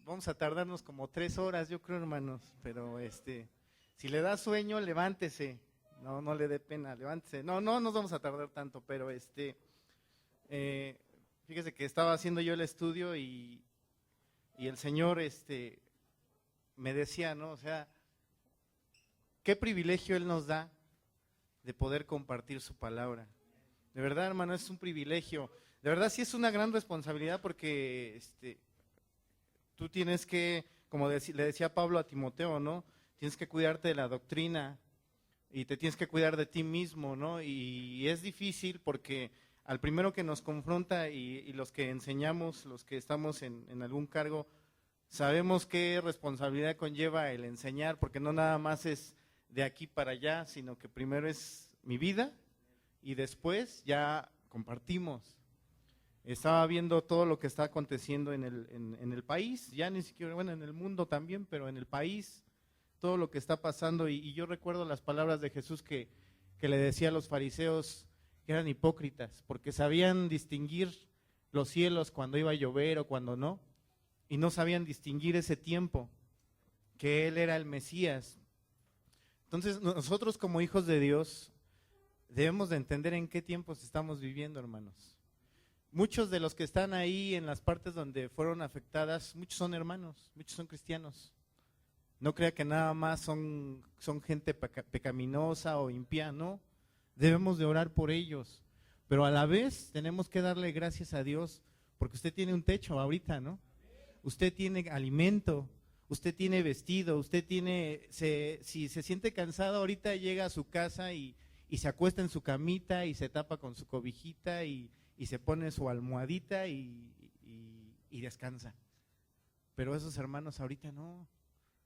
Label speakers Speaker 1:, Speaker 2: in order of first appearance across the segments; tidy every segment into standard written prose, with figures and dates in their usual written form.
Speaker 1: vamos a tardarnos como 3 horas, yo creo, hermanos, pero si le da sueño, levántese, no le dé pena, levántese, no nos vamos a tardar tanto, pero fíjese que estaba haciendo yo el estudio y el Señor me decía, ¿no? O sea, qué privilegio Él nos da de poder compartir su palabra. De verdad, hermano, es un privilegio. De verdad, sí es una gran responsabilidad porque tú tienes que, como le decía Pablo a Timoteo, ¿no? Tienes que cuidarte de la doctrina y te tienes que cuidar de ti mismo, ¿no? Y es difícil porque al primero que nos confronta y los que enseñamos, los que estamos en algún cargo, sabemos qué responsabilidad conlleva el enseñar, porque no nada más es de aquí para allá, sino que primero es mi vida y después ya compartimos. Estaba viendo todo lo que está aconteciendo en el país, ya ni siquiera, bueno, en el mundo también, pero en el país, todo lo que está pasando, y yo recuerdo las palabras de Jesús que le decía a los fariseos que eran hipócritas, porque sabían distinguir los cielos cuando iba a llover o cuando no, y no sabían distinguir ese tiempo, que Él era el Mesías. Entonces nosotros como hijos de Dios debemos de entender en qué tiempos estamos viviendo, hermanos. Muchos de los que están ahí en las partes donde fueron afectadas, muchos son hermanos, muchos son cristianos. No crea que nada más son gente pecaminosa o impía, no. Debemos de orar por ellos, pero a la vez tenemos que darle gracias a Dios porque usted tiene un techo ahorita, ¿no? Usted tiene alimento, usted tiene vestido, usted tiene, si se siente cansado ahorita llega a su casa y se acuesta en su camita y se tapa con su cobijita y se pone su almohadita y descansa. Pero esos hermanos ahorita no,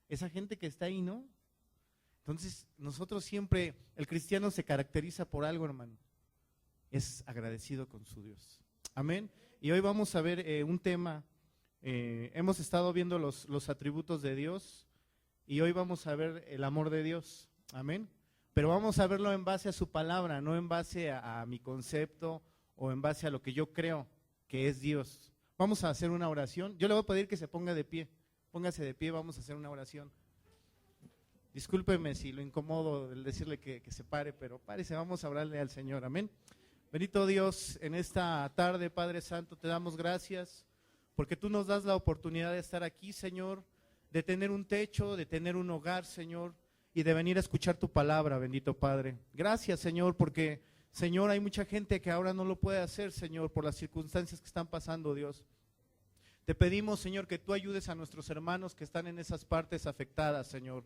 Speaker 1: esa gente que está ahí no. Entonces nosotros siempre, el cristiano se caracteriza por algo, hermano, es agradecido con su Dios. Amén. Y hoy vamos a ver un tema, hemos estado viendo los atributos de Dios y hoy vamos a ver el amor de Dios. Amén. Pero vamos a verlo en base a su palabra, no en base a mi concepto o en base a lo que yo creo que es Dios. Vamos a hacer una oración. Yo le voy a pedir que se ponga de pie. Póngase de pie, vamos a hacer una oración. Discúlpeme si lo incomodo el decirle que se pare, pero párese, vamos a orarle al Señor. Amén. Bendito Dios, en esta tarde, Padre Santo, te damos gracias porque tú nos das la oportunidad de estar aquí, Señor, de tener un techo, de tener un hogar, Señor, y de venir a escuchar tu palabra, bendito Padre. Gracias, Señor, porque, Señor, hay mucha gente que ahora no lo puede hacer, Señor, por las circunstancias que están pasando, Dios. Te pedimos, Señor, que tú ayudes a nuestros hermanos que están en esas partes afectadas, Señor.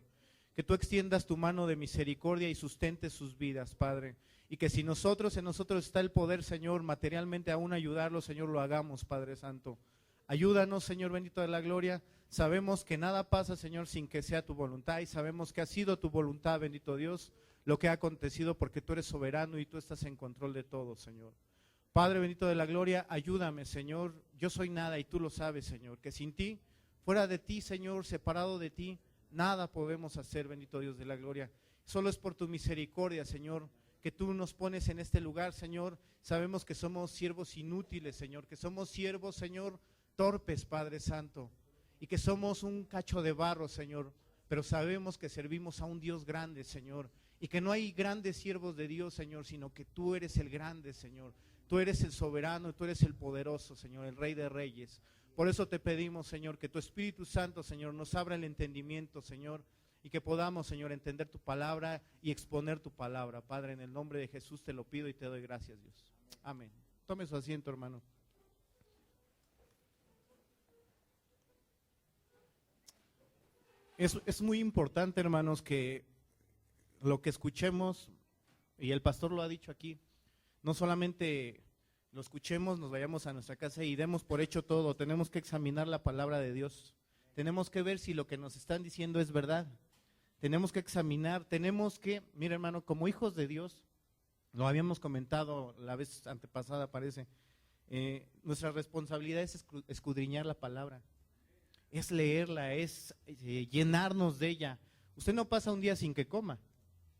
Speaker 1: Que tú extiendas tu mano de misericordia y sustentes sus vidas, Padre. Y que si en nosotros está el poder, Señor, materialmente aún ayudarlos, Señor, lo hagamos, Padre Santo. Ayúdanos, Señor bendito de la gloria. Sabemos que nada pasa, Señor, sin que sea tu voluntad. Y sabemos que ha sido tu voluntad, bendito Dios, lo que ha acontecido porque tú eres soberano y tú estás en control de todo, Señor. Padre bendito de la gloria, ayúdame, Señor. Yo soy nada y tú lo sabes, Señor. Que sin ti, fuera de ti, Señor, separado de ti, nada podemos hacer, bendito Dios de la gloria. Solo es por tu misericordia, Señor, que tú nos pones en este lugar, Señor. Sabemos que somos siervos inútiles, Señor, que somos siervos, Señor, torpes, Padre Santo, y que somos un cacho de barro, Señor, pero sabemos que servimos a un Dios grande, Señor, y que no hay grandes siervos de Dios, Señor, sino que tú eres el grande, Señor. Tú eres el soberano, tú eres el poderoso, Señor, el Rey de Reyes. Por eso te pedimos, Señor, que tu Espíritu Santo, Señor, nos abra el entendimiento, Señor, y que podamos, Señor, entender tu palabra y exponer tu palabra. Padre, en el nombre de Jesús te lo pido y te doy gracias, Dios. Amén. Tome su asiento, hermano. Es muy importante, hermanos, que lo que escuchemos, y el pastor lo ha dicho aquí, no solamente lo escuchemos, nos vayamos a nuestra casa y demos por hecho todo. Tenemos que examinar la palabra de Dios. Tenemos que ver si lo que nos están diciendo es verdad. Tenemos que examinar, tenemos que, mira hermano, como hijos de Dios, lo habíamos comentado la vez antepasada parece, nuestra responsabilidad es escudriñar la palabra, es leerla, es llenarnos de ella. Usted no pasa un día sin que coma,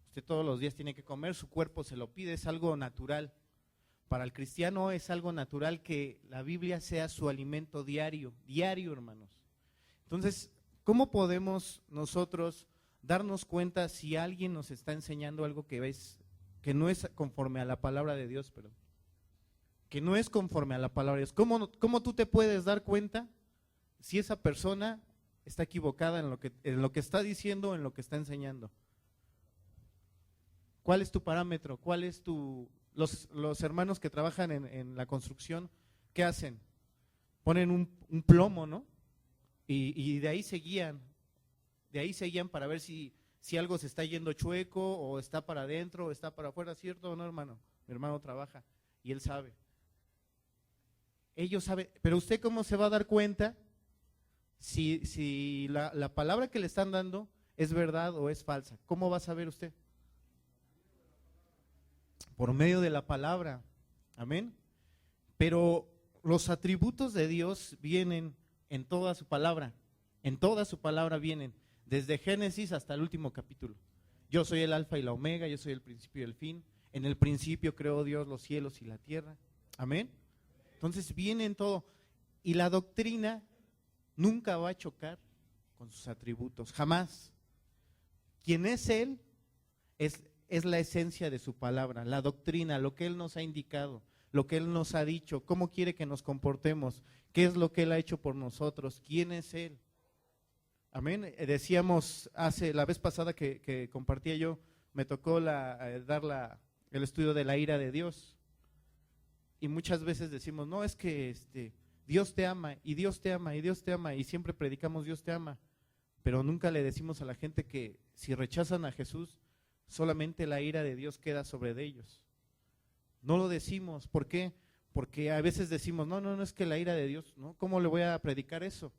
Speaker 1: usted todos los días tiene que comer, su cuerpo se lo pide, es algo natural. Para el cristiano es algo natural que la Biblia sea su alimento diario, hermanos. Entonces, ¿cómo podemos nosotros darnos cuenta si alguien nos está enseñando algo que no es conforme a la palabra de Dios, perdón? Que no es conforme a la palabra de Dios. ¿Cómo tú te puedes dar cuenta si esa persona está equivocada en lo que está diciendo o en lo que está enseñando? ¿Cuál es tu parámetro? Los hermanos que trabajan en la construcción, ¿qué hacen? Ponen un plomo, ¿no? Y de ahí se guían. De ahí se guían para ver si algo se está yendo chueco o está para adentro o está para afuera, ¿cierto o no, hermano? Mi hermano trabaja y él sabe. Ellos saben, pero usted ¿cómo se va a dar cuenta si la palabra que le están dando es verdad o es falsa? ¿Cómo va a saber usted? Por medio de la palabra, amén. Pero los atributos de Dios vienen en toda su palabra vienen, desde Génesis hasta el último capítulo. Yo soy el alfa y la omega, yo soy el principio y el fin. En el principio creó Dios los cielos y la tierra, amén. Entonces viene en todo, y la doctrina nunca va a chocar con sus atributos, jamás. ¿Quién es Él? Es la esencia de su palabra, la doctrina, lo que Él nos ha indicado, lo que Él nos ha dicho, cómo quiere que nos comportemos, qué es lo que Él ha hecho por nosotros, quién es Él. Amén. Decíamos la vez pasada que compartía yo, me tocó dar el estudio de la ira de Dios. Y muchas veces decimos, no, es que Dios te ama, y Dios te ama, y Dios te ama, y siempre predicamos Dios te ama, pero nunca le decimos a la gente que si rechazan a Jesús, solamente la ira de Dios queda sobre de ellos. No lo decimos, ¿por qué? Porque a veces decimos, no es que la ira de Dios, ¿no? ¿Cómo le voy a predicar eso?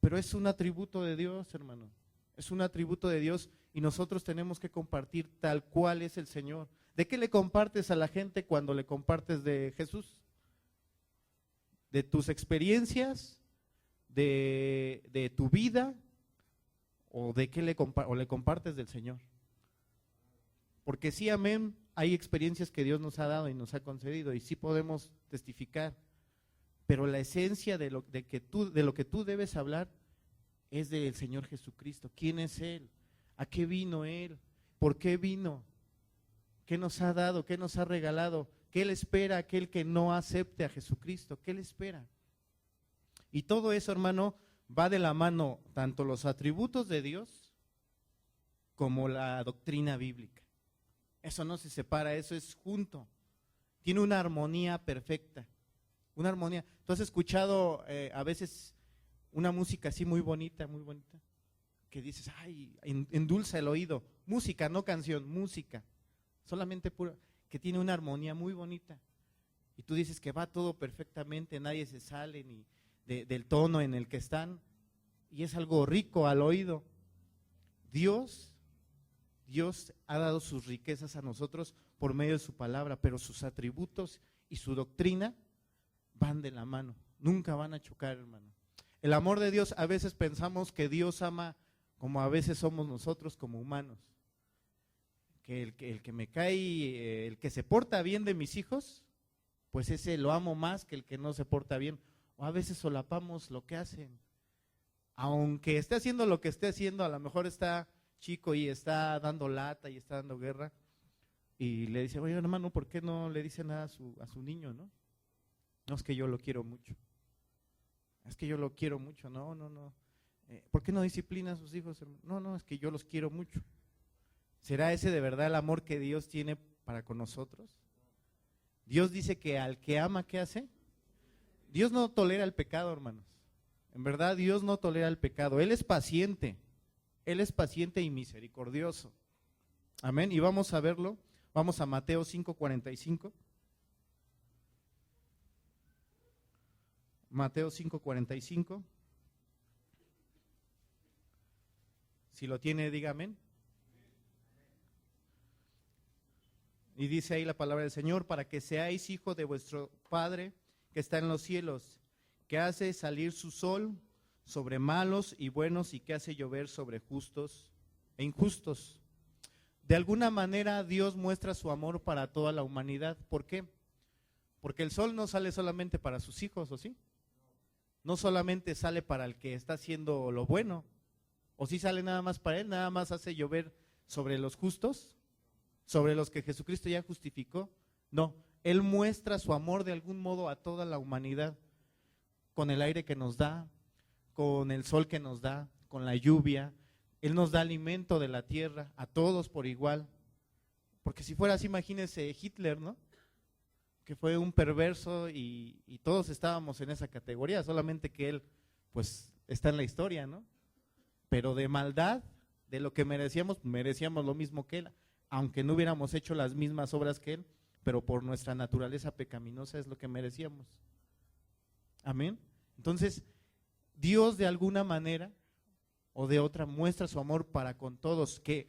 Speaker 1: Pero es un atributo de Dios, hermano, es un atributo de Dios y nosotros tenemos que compartir tal cual es el Señor. ¿De qué le compartes a la gente cuando le compartes de Jesús? ¿De tus experiencias? ¿De tu vida? ¿O de qué le compartes del Señor? Porque sí, amén, hay experiencias que Dios nos ha dado y nos ha concedido y sí podemos testificar, pero la esencia de lo que tú debes hablar es del Señor Jesucristo. ¿Quién es Él? ¿A qué vino Él? ¿Por qué vino? ¿Qué nos ha dado? ¿Qué nos ha regalado? ¿Qué le espera a aquel que no acepte a Jesucristo? ¿Qué le espera? Y todo eso, hermano, va de la mano, tanto los atributos de Dios como la doctrina bíblica. Eso no se separa, eso es junto. Tiene una armonía perfecta. Una armonía. ¿Tú has escuchado a veces una música así muy bonita, que dices, ay, endulza el oído? Música, no canción, música. Solamente pura, que tiene una armonía muy bonita. Y tú dices que va todo perfectamente, nadie se sale ni del tono en el que están. Y es algo rico al oído. Dios ha dado sus riquezas a nosotros por medio de su palabra, pero sus atributos y su doctrina van de la mano, nunca van a chocar, hermano. El amor de Dios, a veces pensamos que Dios ama como a veces somos nosotros como humanos. Que el que me cae, el que se porta bien de mis hijos, pues ese lo amo más que el que no se porta bien. O a veces solapamos lo que hacen. Aunque esté haciendo lo que esté haciendo, a lo mejor está chico y está dando lata y está dando guerra. Y le dice, oye hermano, ¿por qué no le dice nada a su niño, no? No, es que yo lo quiero mucho. Es que yo lo quiero mucho, no. ¿Por qué no disciplina a sus hijos, hermano? No, es que yo los quiero mucho. ¿Será ese de verdad el amor que Dios tiene para con nosotros? Dios dice que al que ama, ¿qué hace? Dios no tolera el pecado, hermanos. En verdad, Dios no tolera el pecado. Él es paciente y misericordioso. Amén. Y vamos a verlo. Vamos a Mateo 5:45. Mateo 5:45. Si lo tiene, diga amén. Y dice ahí la palabra del Señor, para que seáis hijos de vuestro Padre que está en los cielos, que hace salir su sol sobre malos y buenos y que hace llover sobre justos e injustos. De alguna manera Dios muestra su amor para toda la humanidad. ¿Por qué? Porque el sol no sale solamente para sus hijos, ¿o sí? no solamente sale para el que está haciendo lo bueno, o si sale nada más para él, nada más hace llover sobre los justos, sobre los que Jesucristo ya justificó. No, él muestra su amor de algún modo a toda la humanidad, con el aire que nos da, con el sol que nos da, con la lluvia. Él nos da alimento de la tierra, a todos por igual. Porque si fuera así, imagínense Hitler, ¿no? Que fue un perverso y todos estábamos en esa categoría, solamente que él, pues, está en la historia, ¿no? Pero de maldad, de lo que merecíamos lo mismo que él, aunque no hubiéramos hecho las mismas obras que él, pero por nuestra naturaleza pecaminosa es lo que merecíamos. Amén. Entonces, Dios de alguna manera o de otra muestra su amor para con todos, que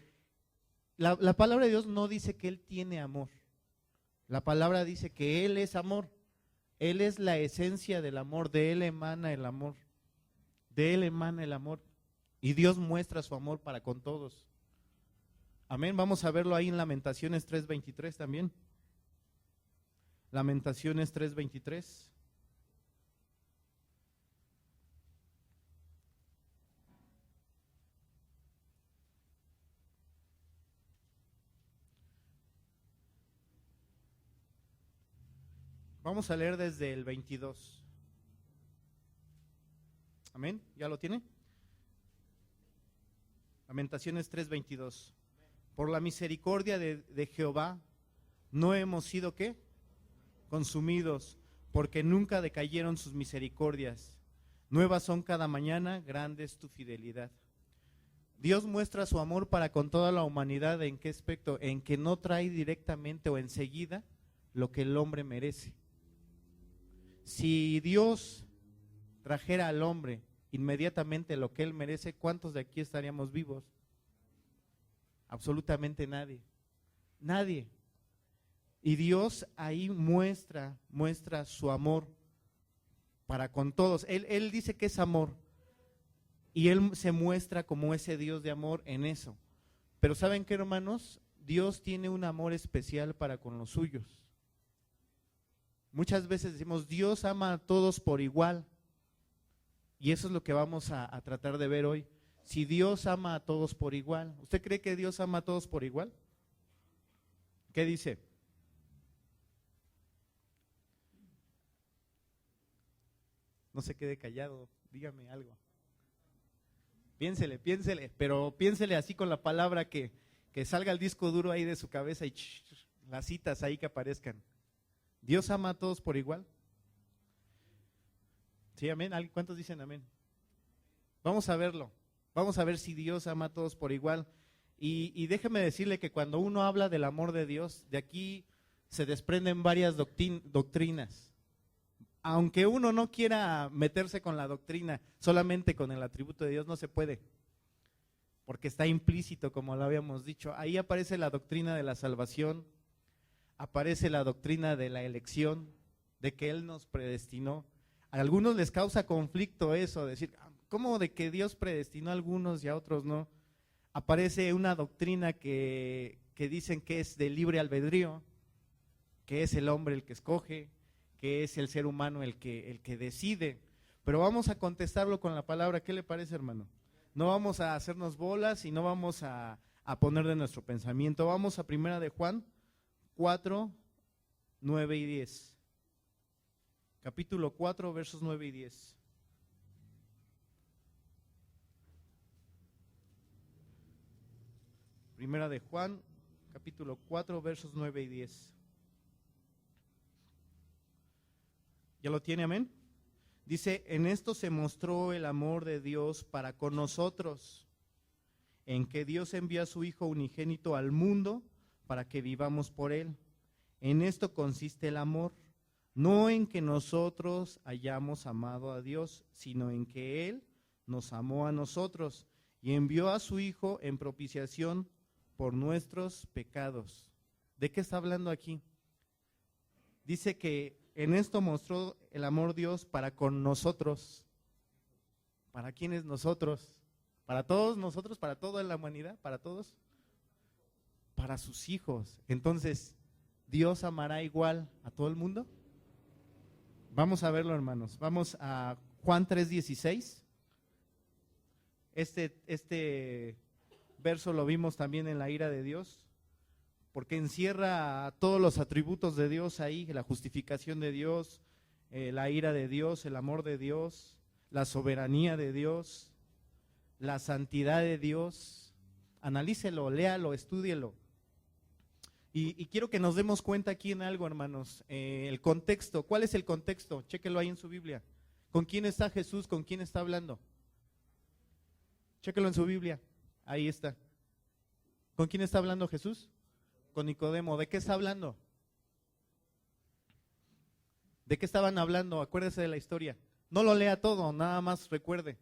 Speaker 1: la palabra de Dios no dice que Él tiene amor, la palabra dice que Él es amor, Él es la esencia del amor, de Él emana el amor, de Él emana el amor, y Dios muestra su amor para con todos. Amén, vamos a verlo ahí en Lamentaciones 3:23 también. Lamentaciones 3:23. Vamos a leer desde el 22. Amén, ¿ya lo tiene? Lamentaciones 3:22. Por la misericordia de Jehová no hemos sido, ¿qué? Consumidos, porque nunca decayeron sus misericordias. Nuevas son cada mañana, grande es tu fidelidad. Dios muestra su amor para con toda la humanidad. ¿En qué aspecto? En que no trae directamente o enseguida lo que el hombre merece. Si Dios trajera al hombre inmediatamente lo que él merece, ¿cuántos de aquí estaríamos vivos? Absolutamente nadie. Nadie. Y Dios ahí muestra su amor para con todos. Él dice que es amor. Y Él se muestra como ese Dios de amor en eso. Pero ¿saben qué, hermanos? Dios tiene un amor especial para con los suyos. Muchas veces decimos, Dios ama a todos por igual. Y eso es lo que vamos a tratar de ver hoy. Si Dios ama a todos por igual. ¿Usted cree que Dios ama a todos por igual? ¿Qué dice? No se quede callado, dígame algo. Piénsele, pero piénsele así con la palabra que salga el disco duro ahí de su cabeza y las citas ahí que aparezcan. ¿Dios ama a todos por igual? ¿Sí, amén? ¿Cuántos dicen amén? Vamos a verlo, vamos a ver si Dios ama a todos por igual. Y déjeme decirle que cuando uno habla del amor de Dios, de aquí se desprenden varias doctrinas. Aunque uno no quiera meterse con la doctrina, solamente con el atributo de Dios no se puede, porque está implícito, como lo habíamos dicho. Ahí aparece la doctrina de la salvación, aparece la doctrina de la elección, de que Él nos predestinó. A algunos les causa conflicto eso, decir, ¿cómo de que Dios predestinó a algunos y a otros no? Aparece una doctrina que dicen que es de libre albedrío, que es el hombre el que escoge, que es el ser humano el que decide. Pero vamos a contestarlo con la palabra. ¿Qué le parece, hermano? No vamos a hacernos bolas y no vamos a poner de nuestro pensamiento. Vamos a 1 de Juan 4, 9 y 10. Capítulo 4, versos 9 y 10. Primera de Juan, capítulo 4, versos 9 y 10. ¿Ya lo tiene, amén? Dice, en esto se mostró el amor de Dios para con nosotros, en que Dios envió a su Hijo unigénito al mundo para que vivamos por Él. En esto consiste el amor, no en que nosotros hayamos amado a Dios, sino en que Él nos amó a nosotros y envió a su Hijo en propiciación por nuestros pecados. ¿De qué está hablando aquí? Dice que en esto mostró el amor Dios para con nosotros. ¿Para quiénes nosotros? ¿Para todos nosotros? ¿Para toda la humanidad? ¿Para todos? Para sus hijos. Entonces, ¿Dios amará igual a todo el mundo? Vamos a verlo, hermanos. Vamos a Juan 3:16. Este verso lo vimos también en la ira de Dios, porque encierra todos los atributos de Dios ahí, la justificación de Dios, la ira de Dios, el amor de Dios, la soberanía de Dios, la santidad de Dios. Analícelo, léalo, estúdielo. Y quiero que nos demos cuenta aquí en algo, hermanos, el contexto. ¿Cuál es el contexto? Chéquelo ahí en su Biblia. ¿Con quién está Jesús? ¿Con quién está hablando? Chéquelo en su Biblia, ahí está. ¿Con quién está hablando Jesús? Con Nicodemo. ¿De qué está hablando? ¿De qué estaban hablando? Acuérdese de la historia. No lo lea todo, nada más recuerde.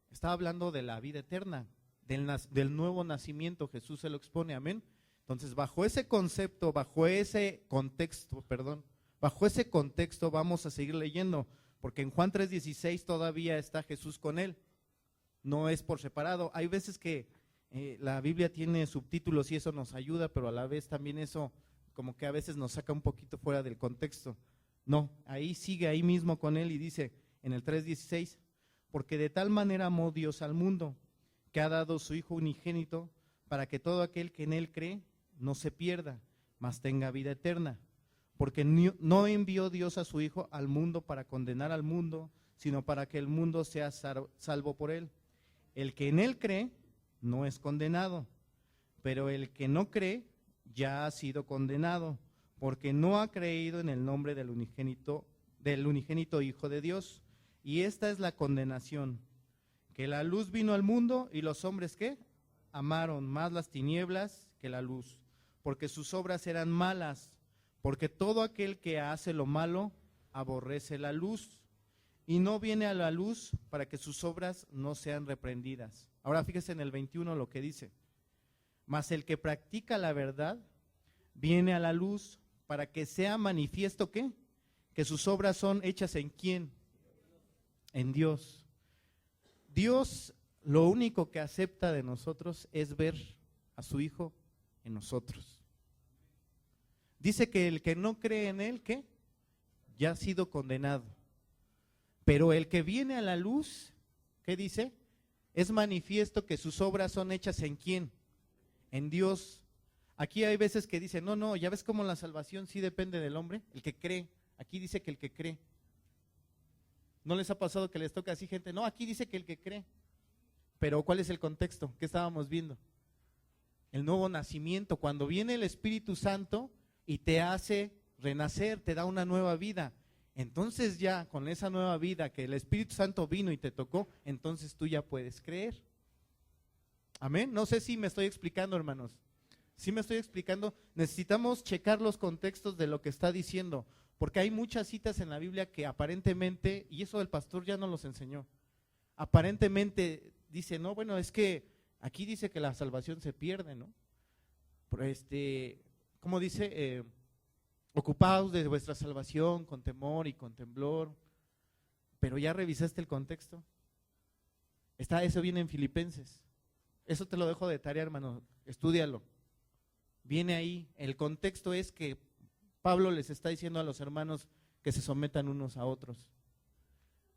Speaker 1: Estaba hablando de la vida eterna, del nuevo nacimiento. Jesús se lo expone, amén. Entonces, bajo ese concepto, bajo ese contexto vamos a seguir leyendo, porque en Juan 3:16 todavía está Jesús con él. No es por separado. Hay veces que la Biblia tiene subtítulos y eso nos ayuda, pero a la vez también eso como que a veces nos saca un poquito fuera del contexto. No, ahí sigue ahí mismo con él y dice en el 3:16, porque de tal manera amó Dios al mundo, que ha dado su Hijo unigénito, para que todo aquel que en él cree no se pierda, mas tenga vida eterna. Porque no envió Dios a su Hijo al mundo para condenar al mundo, sino para que el mundo sea salvo por él. El que en él cree no es condenado, pero el que no cree ya ha sido condenado, porque no ha creído en el nombre del unigénito Hijo de Dios. Y esta es la condenación, que la luz vino al mundo y los hombres, ¿qué? Amaron más las tinieblas que la luz, porque sus obras eran malas, porque todo aquel que hace lo malo aborrece la luz y no viene a la luz para que sus obras no sean reprendidas. Ahora fíjese en el 21 lo que dice, mas el que practica la verdad viene a la luz para que sea manifiesto, ¿qué? Que sus obras son hechas ¿en quién? En Dios. Dios lo único que acepta de nosotros es ver a su Hijo en nosotros. Dice que el que no cree en él, ¿qué? Ya ha sido condenado. Pero el que viene a la luz, ¿qué dice? Es manifiesto que sus obras son hechas ¿en quién? En Dios. Aquí hay veces que dicen, no, ya ves cómo la salvación sí depende del hombre, el que cree. Aquí dice que el que cree. ¿No les ha pasado que les toca así gente? No, aquí dice que el que cree. Pero ¿cuál es el contexto? ¿Qué estábamos viendo? El nuevo nacimiento, cuando viene el Espíritu Santo y te hace renacer, te da una nueva vida. Entonces ya con esa nueva vida que el Espíritu Santo vino y te tocó, entonces tú ya puedes creer. Amén. No sé si me estoy explicando, hermanos. Si me estoy explicando, necesitamos checar los contextos de lo que está diciendo, porque hay muchas citas en la Biblia que aparentemente, y eso el pastor ya nos los enseñó, aparentemente dice, no, bueno, es que aquí dice que la salvación se pierde, ¿no? ¿Cómo dice? Ocupaos de vuestra salvación con temor y con temblor. Pero ya revisaste el contexto. Eso viene en Filipenses. Eso te lo dejo de tarea, hermano. Estúdialo. Viene ahí. El contexto es que Pablo les está diciendo a los hermanos que se sometan unos a otros.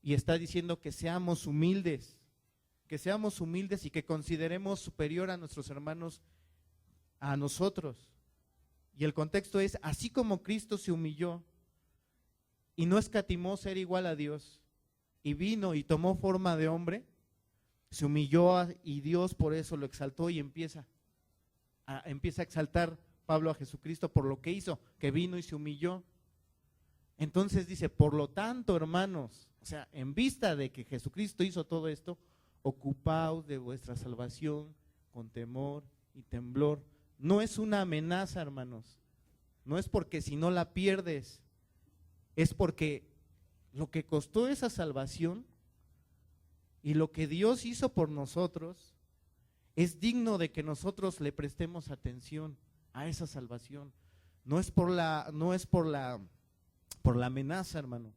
Speaker 1: Y está diciendo que seamos humildes y que consideremos superior a nuestros hermanos a nosotros. Y el contexto es, así como Cristo se humilló y no escatimó ser igual a Dios, y vino y tomó forma de hombre, se humilló y Dios por eso lo exaltó y empieza a exaltar Pablo a Jesucristo por lo que hizo, que vino y se humilló. Entonces dice, por lo tanto, hermanos, o sea, en vista de que Jesucristo hizo todo esto, ocupaos de vuestra salvación con temor y temblor. No es una amenaza, hermanos. No es porque si no la pierdes, es porque lo que costó esa salvación y lo que Dios hizo por nosotros es digno de que nosotros le prestemos atención a esa salvación. No es por la amenaza, hermano.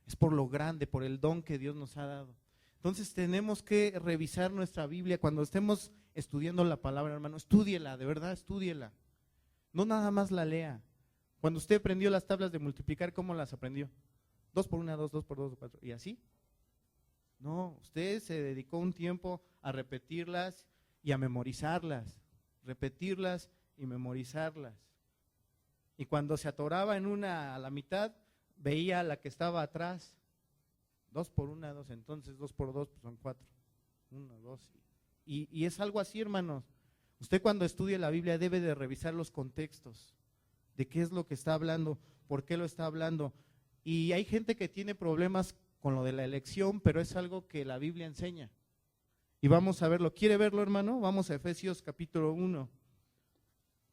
Speaker 1: Es por lo grande, por el don que Dios nos ha dado. Entonces tenemos que revisar nuestra Biblia cuando estemos estudiando la palabra, hermano. Estúdiela, de verdad, estúdiela. No nada más la lea. Cuando usted aprendió las tablas de multiplicar, ¿cómo las aprendió? 2 por 1, 2, 2 por 2, 4, y así. No, usted se dedicó un tiempo a repetirlas y a memorizarlas, repetirlas y memorizarlas. Y cuando se atoraba en una a la mitad, veía a la que estaba atrás. 2 por 1, 2, entonces 2 por 2 pues son 4. 1, 2. Y es algo así, hermanos. Usted cuando estudie la Biblia debe de revisar los contextos, de qué es lo que está hablando, por qué lo está hablando. Y hay gente que tiene problemas con lo de la elección, pero es algo que la Biblia enseña. Y vamos a verlo. ¿Quiere verlo, hermano? Vamos a Efesios capítulo 1.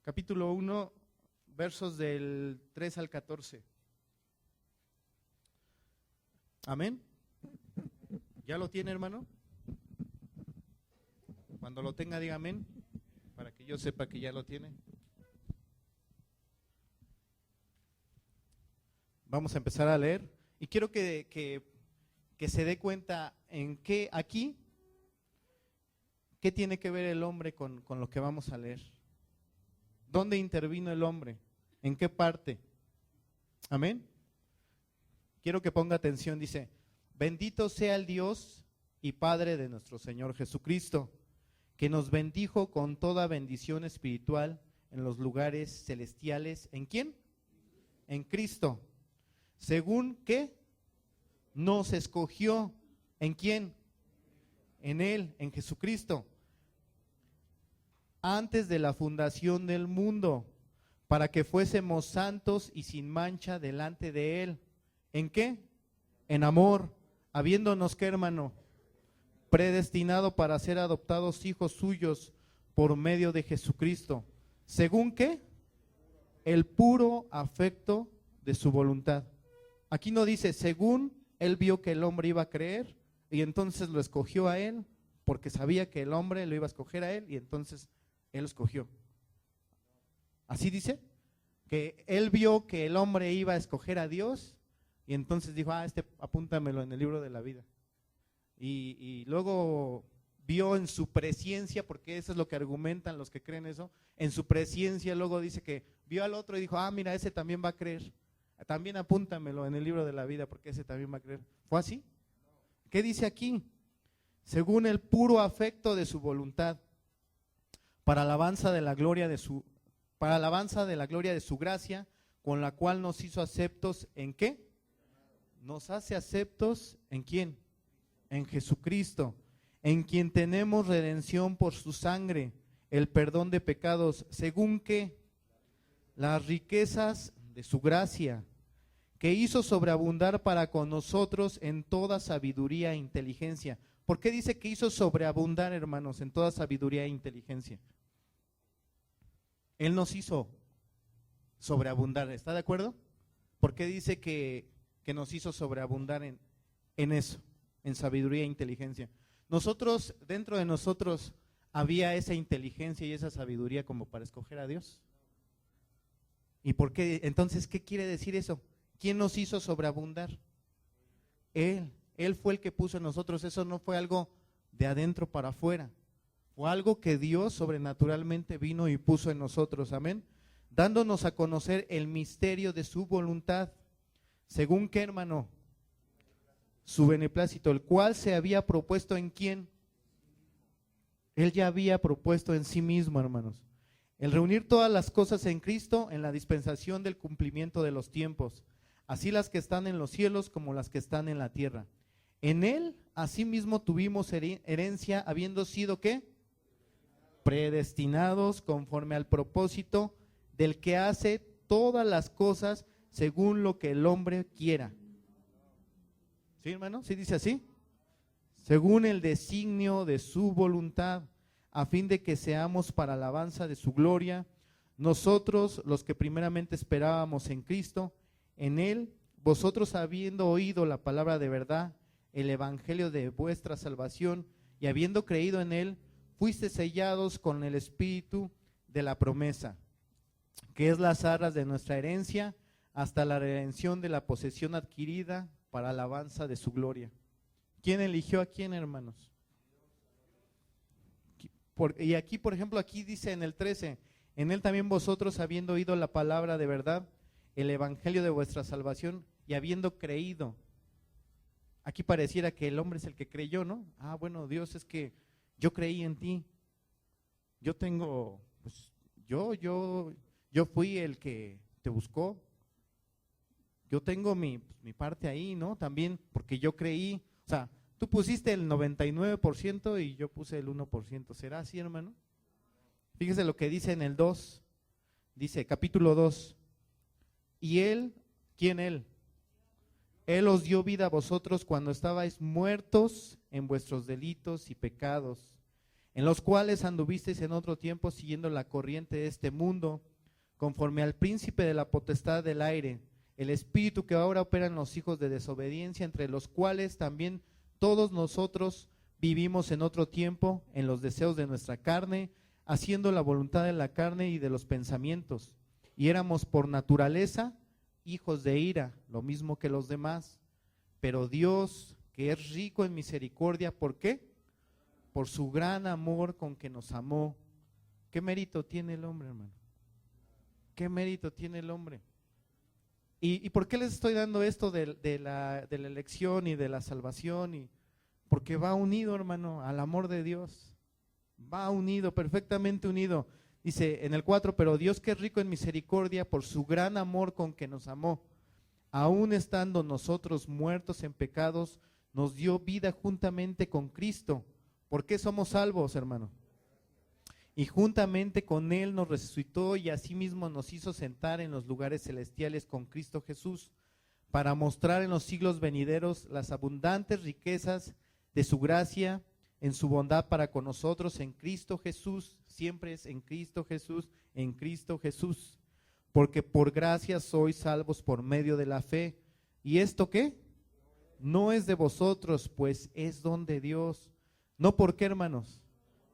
Speaker 1: Capítulo 1, versos del 3 al 14. Amén. ¿Ya lo tiene, hermano? Cuando lo tenga, diga amén, para que yo sepa que ya lo tiene. Vamos a empezar a leer. Y quiero que se dé cuenta en qué aquí, qué tiene que ver el hombre con lo que vamos a leer. ¿Dónde intervino el hombre? ¿En qué parte? Amén. Quiero que ponga atención, dice: bendito sea el Dios y Padre de nuestro Señor Jesucristo, que nos bendijo con toda bendición espiritual en los lugares celestiales. ¿En quién? En Cristo. ¿Según qué? Nos escogió. ¿En quién? En Él, en Jesucristo. Antes de la fundación del mundo, para que fuésemos santos y sin mancha delante de Él. ¿En qué? En amor, habiéndonos, ¿qué, hermano? Predestinado para ser adoptados hijos suyos por medio de Jesucristo. ¿Según qué? El puro afecto de su voluntad. Aquí no dice según Él vio que el hombre iba a creer y entonces lo escogió a Él, porque sabía que el hombre lo iba a escoger a Él y entonces Él lo escogió. ¿Así dice? Que Él vio que el hombre iba a escoger a Dios y entonces dijo, apúntamelo en el libro de la vida. Y luego vio en su presciencia, porque eso es lo que argumentan los que creen eso, en su presciencia luego dice que vio al otro y dijo, mira, ese también va a creer, también apúntamelo en el libro de la vida porque ese también va a creer. ¿Fue así? ¿Qué dice aquí? Según el puro afecto de su voluntad, para alabanza de la gloria de su gracia, con la cual nos hizo aceptos. ¿En qué? Nos hace aceptos. ¿En quién? En Jesucristo, en quien tenemos redención por su sangre, el perdón de pecados, según que las riquezas de su gracia, que hizo sobreabundar para con nosotros en toda sabiduría e inteligencia. ¿Por qué dice que hizo sobreabundar, hermanos, en toda sabiduría e inteligencia? Él nos hizo sobreabundar, ¿está de acuerdo? ¿Por qué dice que nos hizo sobreabundar en eso? En sabiduría e inteligencia. Nosotros, dentro de nosotros, ¿había esa inteligencia y esa sabiduría como para escoger a Dios? ¿Y por qué? Entonces, ¿qué quiere decir eso? ¿Quién nos hizo sobreabundar? Él fue el que puso en nosotros. Eso no fue algo de adentro para afuera, fue algo que Dios sobrenaturalmente vino y puso en nosotros, amén, dándonos a conocer el misterio de su voluntad. ¿Según qué, hermano? Su beneplácito, el cual se había propuesto ¿en quién? Él ya había propuesto en sí mismo, hermanos, el reunir todas las cosas en Cristo en la dispensación del cumplimiento de los tiempos, así las que están en los cielos como las que están en la tierra. En Él asimismo tuvimos herencia, habiendo sido ¿qué? Predestinados conforme al propósito del que hace todas las cosas según lo que el hombre quiera. ¿Sí, hermano? ¿Sí dice así? Según el designio de su voluntad, a fin de que seamos para alabanza de su gloria, nosotros los que primeramente esperábamos en Cristo, en Él, vosotros habiendo oído la palabra de verdad, el evangelio de vuestra salvación, y habiendo creído en Él, fuiste sellados con el espíritu de la promesa, que es las arras de nuestra herencia, hasta la redención de la posesión adquirida para alabanza de su gloria. ¿Quién eligió a quién, hermanos? Y aquí, por ejemplo, aquí dice en el 13, en Él también vosotros habiendo oído la palabra de verdad, el evangelio de vuestra salvación, y habiendo creído. Aquí pareciera que el hombre es el que creyó, ¿no? Ah, bueno, Dios, es que yo creí en ti. Yo tengo, pues, yo fui el que te buscó. Yo tengo mi parte ahí, ¿no? También porque yo creí. O sea, tú pusiste el 99% y yo puse el 1%. ¿Será así, hermano? Fíjese lo que dice en el 2. Dice, capítulo 2. Y él, ¿quién él? Él os dio vida a vosotros cuando estabais muertos en vuestros delitos y pecados, en los cuales anduvisteis en otro tiempo siguiendo la corriente de este mundo, conforme al príncipe de la potestad del aire, el espíritu que ahora opera en los hijos de desobediencia, entre los cuales también todos nosotros vivimos en otro tiempo, en los deseos de nuestra carne, haciendo la voluntad de la carne y de los pensamientos, y éramos por naturaleza hijos de ira, lo mismo que los demás, pero Dios, que es rico en misericordia, ¿por qué? Por su gran amor con que nos amó. ¿Qué mérito tiene el hombre, hermano? ¿Qué mérito tiene el hombre? ¿Y por qué les estoy dando esto de la elección y de la salvación? Porque va unido, hermano, al amor de Dios. Va unido, perfectamente unido. Dice en el 4, pero Dios, que es rico en misericordia, por su gran amor con que nos amó, aun estando nosotros muertos en pecados, nos dio vida juntamente con Cristo. ¿Por qué somos salvos, hermano? Y juntamente con Él nos resucitó y asimismo nos hizo sentar en los lugares celestiales con Cristo Jesús, para mostrar en los siglos venideros las abundantes riquezas de su gracia en su bondad para con nosotros en Cristo Jesús. Siempre es en Cristo Jesús, en Cristo Jesús. Porque por gracia sois salvos por medio de la fe. ¿Y esto qué? No es de vosotros, pues es don de Dios. ¿No por qué, hermanos?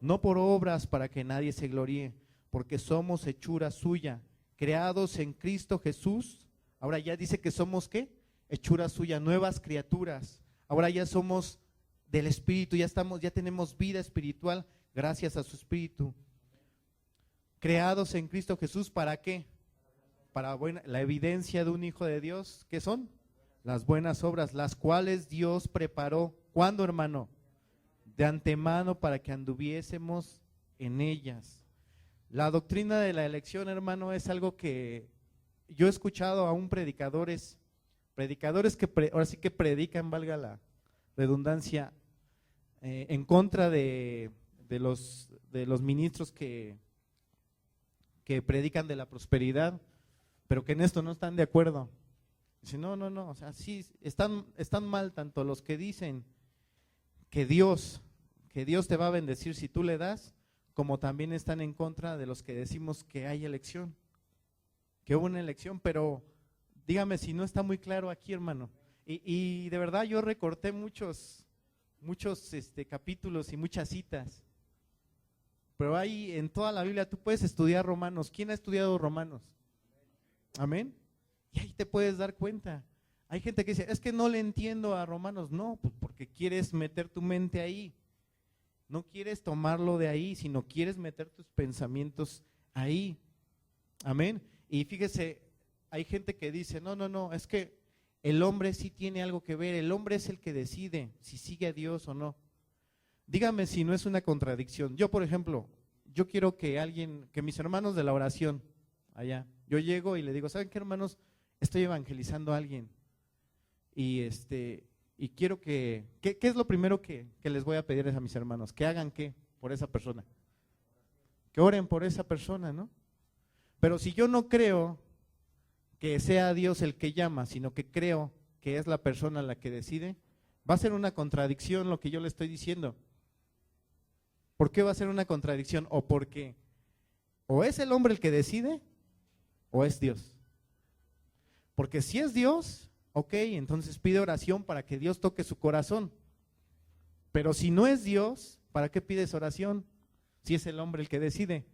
Speaker 1: No por obras para que nadie se gloríe, porque somos hechura suya, creados en Cristo Jesús. Ahora ya dice que somos ¿qué? Hechura suya, nuevas criaturas. Ahora ya somos del Espíritu, ya tenemos vida espiritual gracias a su Espíritu. Creados en Cristo Jesús, ¿para qué? Para la evidencia de un hijo de Dios. ¿Qué son? Las buenas obras, las cuales Dios preparó. ¿Cuándo, hermano? De antemano, para que anduviésemos en ellas. La doctrina de la elección, hermano, es algo que yo he escuchado aún predicadores que ahora sí que predican, valga la redundancia, en contra de los ministros que predican de la prosperidad, pero que en esto no están de acuerdo. Dicen, no, o sea, sí, están mal tanto los que dicen que Dios te va a bendecir si tú le das, como también están en contra de los que decimos que hay elección, que hubo una elección, pero dígame si no está muy claro aquí, hermano. Y de verdad yo recorté muchos capítulos y muchas citas, pero ahí en toda la Biblia tú puedes estudiar Romanos. ¿Quién ha estudiado Romanos? Amén. Y ahí te puedes dar cuenta. Hay gente que dice, es que no le entiendo a Romanos. No, pues porque quieres meter tu mente ahí. No quieres tomarlo de ahí, sino quieres meter tus pensamientos ahí. Amén. Y fíjese, hay gente que dice, no, es que el hombre sí tiene algo que ver, el hombre es el que decide si sigue a Dios o no. Dígame si no es una contradicción. Yo, por ejemplo, yo quiero que mis hermanos de la oración, allá, yo llego y le digo, ¿saben qué, hermanos? Estoy evangelizando a alguien y quiero ¿qué es lo primero que les voy a pedir a mis hermanos? Que hagan ¿qué? Por esa persona. Que oren por esa persona, ¿no? Pero si yo no creo que sea Dios el que llama, sino que creo que es la persona la que decide, va a ser una contradicción lo que yo le estoy diciendo. ¿Por qué va a ser una contradicción? O porque o es el hombre el que decide o es Dios. Porque si es Dios, ok, entonces pide oración para que Dios toque su corazón. Pero si no es Dios, ¿para qué pides oración? Si es el hombre el que decide.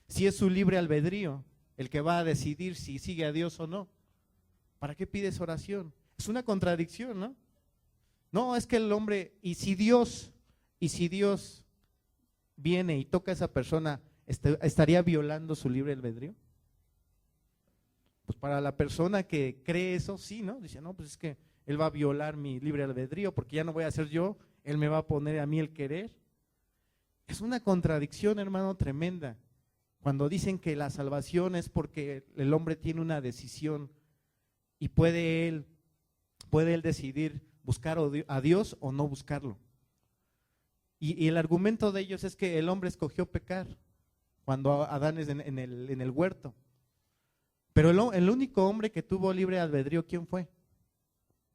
Speaker 1: Si es su libre albedrío el que va a decidir si sigue a Dios o no, ¿para qué pides oración? Es una contradicción, ¿no? No, es que el hombre, y si Dios viene y toca a esa persona, ¿estaría violando su libre albedrío? Pues para la persona que cree eso, sí, ¿no? Dice, no, pues es que Él va a violar mi libre albedrío porque ya no voy a ser yo, Él me va a poner a mí el querer. Es una contradicción, hermano, tremenda. Cuando dicen que la salvación es porque el hombre tiene una decisión y puede él decidir buscar a Dios o no buscarlo. Y el argumento de ellos es que el hombre escogió pecar cuando Adán es en el huerto. Pero el único hombre que tuvo libre albedrío, ¿quién fue?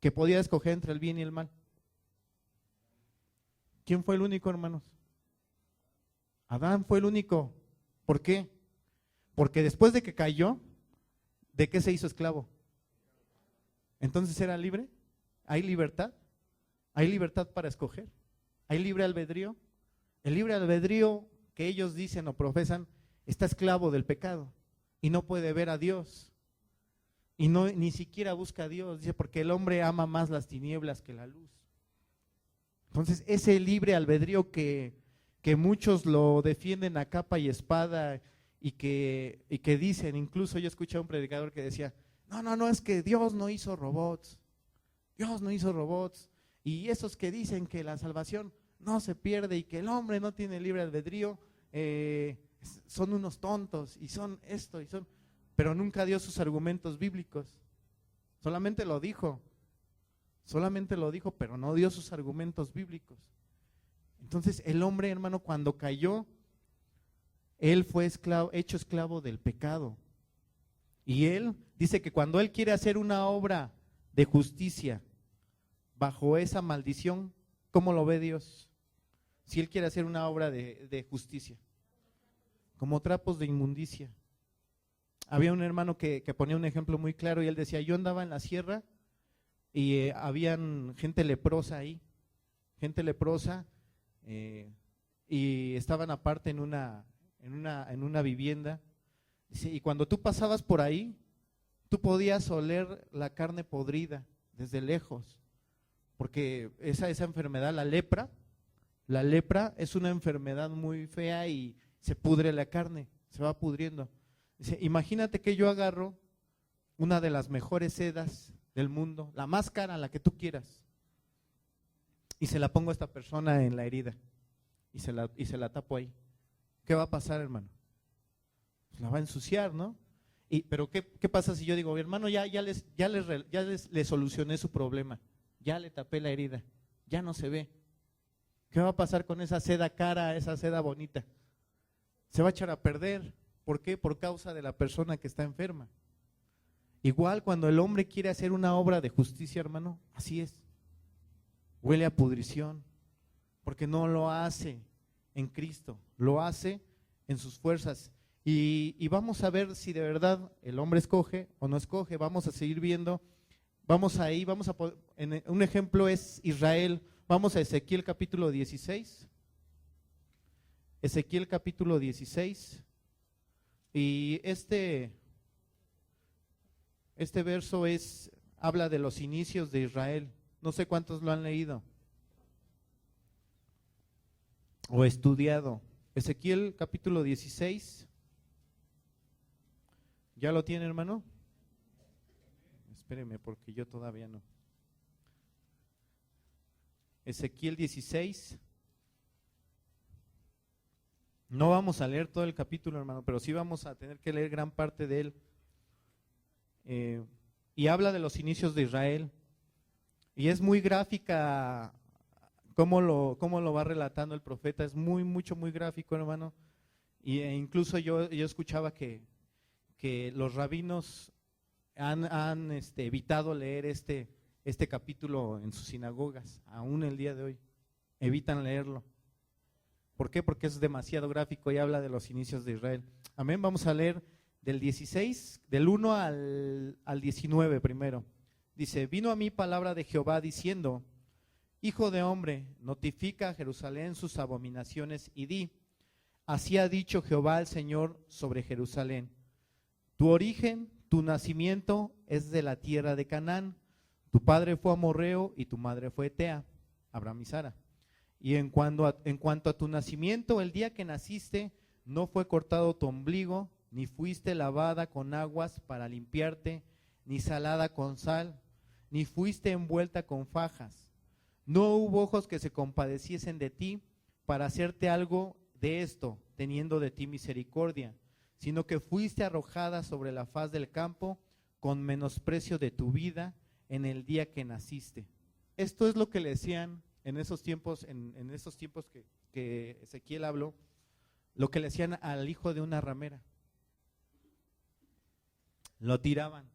Speaker 1: Que podía escoger entre el bien y el mal. ¿Quién fue el único, hermanos? Adán fue el único. ¿Por qué? Porque después de que cayó, ¿de qué se hizo esclavo? Entonces, ¿era libre? ¿Hay libertad? ¿Hay libertad para escoger? ¿Hay libre albedrío? El libre albedrío que ellos dicen o profesan está esclavo del pecado y no puede ver a Dios y ni siquiera busca a Dios. Dice, porque el hombre ama más las tinieblas que la luz. Entonces, ese libre albedrío que muchos lo defienden a capa y espada y que dicen, incluso yo escuché a un predicador que decía, no, es que Dios no hizo robots. Dios no hizo robots. Y esos que dicen que la salvación no se pierde y que el hombre no tiene libre albedrío, son unos tontos y son esto y son, pero nunca dio sus argumentos bíblicos. Solamente lo dijo, pero no dio sus argumentos bíblicos. Entonces el hombre, hermano, cuando cayó, él fue hecho esclavo del pecado. Y él dice que cuando él quiere hacer una obra de justicia bajo esa maldición, ¿cómo lo ve Dios? Si él quiere hacer una obra de justicia, como trapos de inmundicia. Había un hermano que ponía un ejemplo muy claro y él decía, yo andaba en la sierra y habían gente leprosa ahí, y estaban aparte en una vivienda. Dice, y cuando tú pasabas por ahí, tú podías oler la carne podrida desde lejos, porque esa enfermedad, la lepra es una enfermedad muy fea y se pudre la carne, se va pudriendo. Dice, imagínate que yo agarro una de las mejores sedas del mundo, la más cara, la que tú quieras, y se la pongo a esta persona en la herida y se la tapo ahí. ¿Qué va a pasar, hermano? Pues la va a ensuciar, ¿no? Pero ¿qué pasa si yo digo, hermano, ya le solucioné su problema, ya le tapé la herida, ya no se ve? ¿Qué va a pasar con esa seda cara, esa seda bonita? Se va a echar a perder. ¿Por qué? Por causa de la persona que está enferma. Igual cuando el hombre quiere hacer una obra de justicia, hermano, así es. Huele a pudrición, porque no lo hace en Cristo, lo hace en sus fuerzas. Y vamos a ver si de verdad el hombre escoge o no escoge. Vamos a seguir viendo. Un ejemplo es Israel. Vamos a Ezequiel capítulo 16. Ezequiel capítulo 16. Y este verso habla de los inicios de Israel. No sé cuántos lo han leído o estudiado. Ezequiel capítulo 16. ¿Ya lo tiene, hermano? Espéreme porque yo todavía no. Ezequiel 16. No vamos a leer todo el capítulo, hermano, pero sí vamos a tener que leer gran parte de él. Y habla de los inicios de Israel. Y es muy gráfica cómo lo va relatando el profeta. Es muy gráfico, hermano. E incluso yo escuchaba que los rabinos han evitado leer este capítulo en sus sinagogas, aún el día de hoy. Evitan leerlo. ¿Por qué? Porque es demasiado gráfico y habla de los inicios de Israel. Amén. Vamos a leer del 16, del 1 al 19 primero. Dice, vino a mí palabra de Jehová diciendo, hijo de hombre, notifica a Jerusalén sus abominaciones y di, así ha dicho Jehová el Señor sobre Jerusalén. Tu origen, tu nacimiento es de la tierra de Canaán. Tu padre fue amorreo y tu madre fue etea, Abraham y Sara. Y en cuanto a tu nacimiento, el día que naciste, no fue cortado tu ombligo, ni fuiste lavada con aguas para limpiarte, ni salada con sal. ni fuiste envuelta con fajas. No hubo ojos que se compadeciesen de ti para hacerte algo de esto, teniendo de ti misericordia, sino que fuiste arrojada sobre la faz del campo con menosprecio de tu vida en el día que naciste. Esto es lo que le decían en esos tiempos, en esos tiempos que Ezequiel habló, lo que le decían al hijo de una ramera. Lo tiraban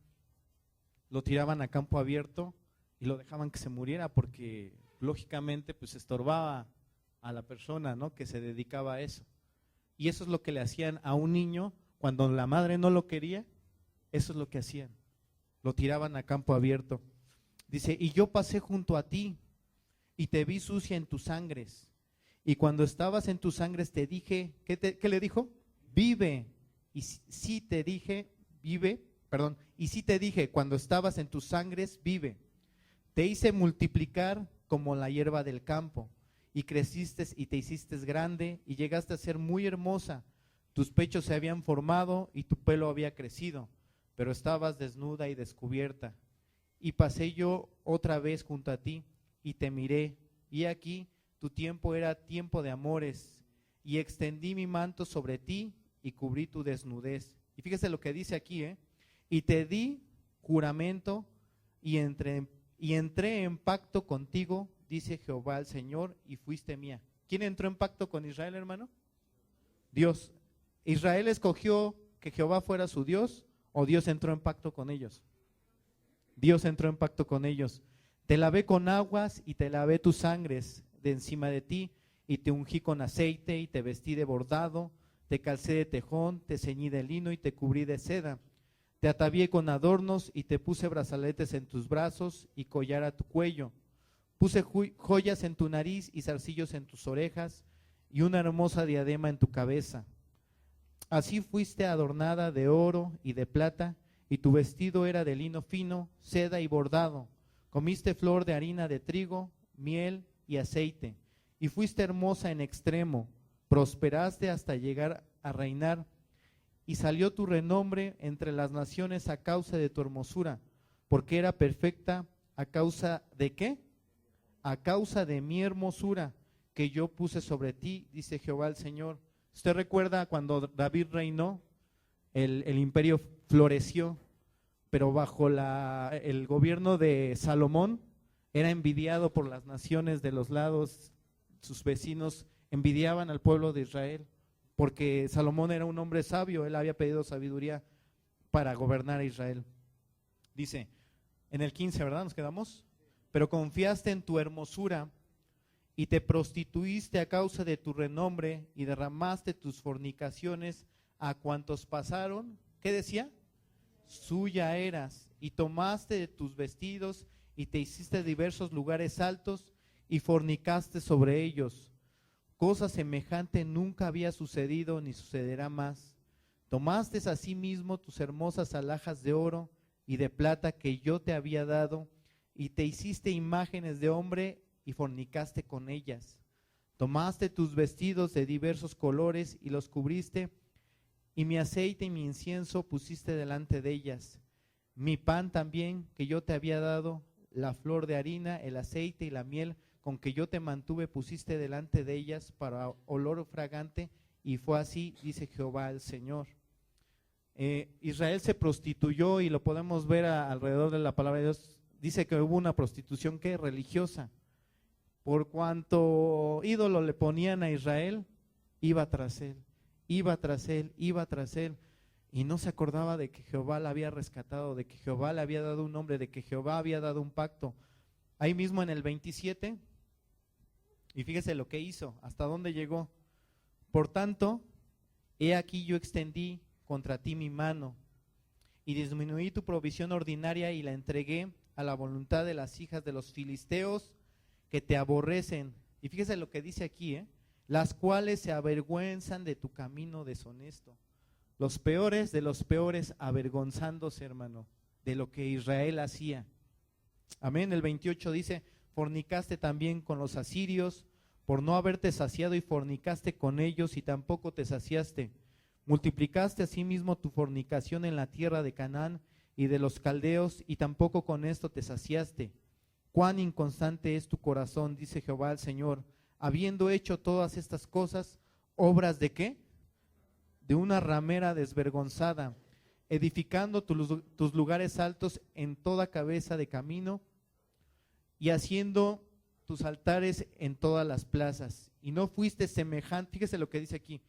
Speaker 1: a campo abierto y lo dejaban que se muriera porque lógicamente pues estorbaba a la persona, ¿no?, que se dedicaba a eso. Y eso es lo que le hacían a un niño cuando la madre no lo quería. Eso es lo que hacían, lo tiraban a campo abierto. Dice, y yo pasé junto a ti y te vi sucia en tus sangres, y cuando estabas en tus sangres te dije, ¿qué le dijo? Vive. Y sí te dije, cuando estabas en tus sangres, vive. Te hice multiplicar como la hierba del campo, y creciste y te hiciste grande, y llegaste a ser muy hermosa. Tus pechos se habían formado y tu pelo había crecido, pero estabas desnuda y descubierta. Y pasé yo otra vez junto a ti, y te miré, y aquí tu tiempo era tiempo de amores, y extendí mi manto sobre ti, y cubrí tu desnudez. Y fíjese lo que dice aquí, y te di juramento, y entré en pacto contigo, dice Jehová el Señor, y fuiste mía. ¿Quién entró en pacto con Israel, hermano? Dios. ¿Israel escogió que Jehová fuera su Dios, o Dios entró en pacto con ellos? Dios entró en pacto con ellos. Te lavé con aguas y te lavé tus sangres de encima de ti, y te ungí con aceite y te vestí de bordado, te calcé de tejón, te ceñí de lino y te cubrí de seda. Te atavié con adornos y te puse brazaletes en tus brazos y collar a tu cuello. Puse joyas en tu nariz y zarcillos en tus orejas y una hermosa diadema en tu cabeza. Así fuiste adornada de oro y de plata, y tu vestido era de lino fino, seda y bordado. Comiste flor de harina de trigo, miel y aceite, y fuiste hermosa en extremo, prosperaste hasta llegar a reinar, y salió tu renombre entre las naciones a causa de tu hermosura, porque era perfecta a causa de ¿qué? A causa de mi hermosura que yo puse sobre ti, dice Jehová el Señor. ¿Usted recuerda cuando David reinó? El imperio floreció, pero bajo el gobierno de Salomón era envidiado por las naciones de los lados. Sus vecinos envidiaban al pueblo de Israel, porque Salomón era un hombre sabio, él había pedido sabiduría para gobernar a Israel. Dice, en el 15, ¿verdad? ¿Nos quedamos? Pero confiaste en tu hermosura y te prostituiste a causa de tu renombre y derramaste tus fornicaciones a cuantos pasaron. ¿Qué decía? Suya eras, y tomaste de tus vestidos y te hiciste diversos lugares altos y fornicaste sobre ellos. Cosa semejante nunca había sucedido ni sucederá más. Tomaste asimismo tus hermosas alhajas de oro y de plata que yo te había dado, y te hiciste imágenes de hombre y fornicaste con ellas. Tomaste tus vestidos de diversos colores y los cubriste, y mi aceite y mi incienso pusiste delante de ellas. Mi pan también que yo te había dado, la flor de harina, el aceite y la miel con que yo te mantuve, pusiste delante de ellas para olor fragante, y fue así, dice Jehová el Señor. Israel se prostituyó, y lo podemos ver alrededor de la palabra de Dios. Dice que hubo una prostitución que religiosa. Por cuanto ídolo le ponían a Israel, iba tras él, iba tras él, iba tras él, y no se acordaba de que Jehová la había rescatado, de que Jehová le había dado un nombre, de que Jehová había dado un pacto. Ahí mismo en el 27, y fíjese lo que hizo, hasta dónde llegó. Por tanto, he aquí yo extendí contra ti mi mano, y disminuí tu provisión ordinaria y la entregué a la voluntad de las hijas de los filisteos que te aborrecen. Y fíjese lo que dice aquí, las cuales se avergüenzan de tu camino deshonesto. Los peores de los peores avergonzándose, hermano, de lo que Israel hacía. Amén. El 28 dice, fornicaste también con los asirios, por no haberte saciado, y fornicaste con ellos y tampoco te saciaste. Multiplicaste asimismo tu fornicación en la tierra de Canaán,
Speaker 2: y de los caldeos, y tampoco con esto te saciaste. Cuán inconstante es tu corazón, dice Jehová el Señor, habiendo hecho todas estas cosas, obras ¿de qué? De una ramera desvergonzada, edificando tus lugares altos en toda cabeza de camino, y haciendo tus altares en todas las plazas. Y no fuiste semejante, fíjese lo que dice aquí,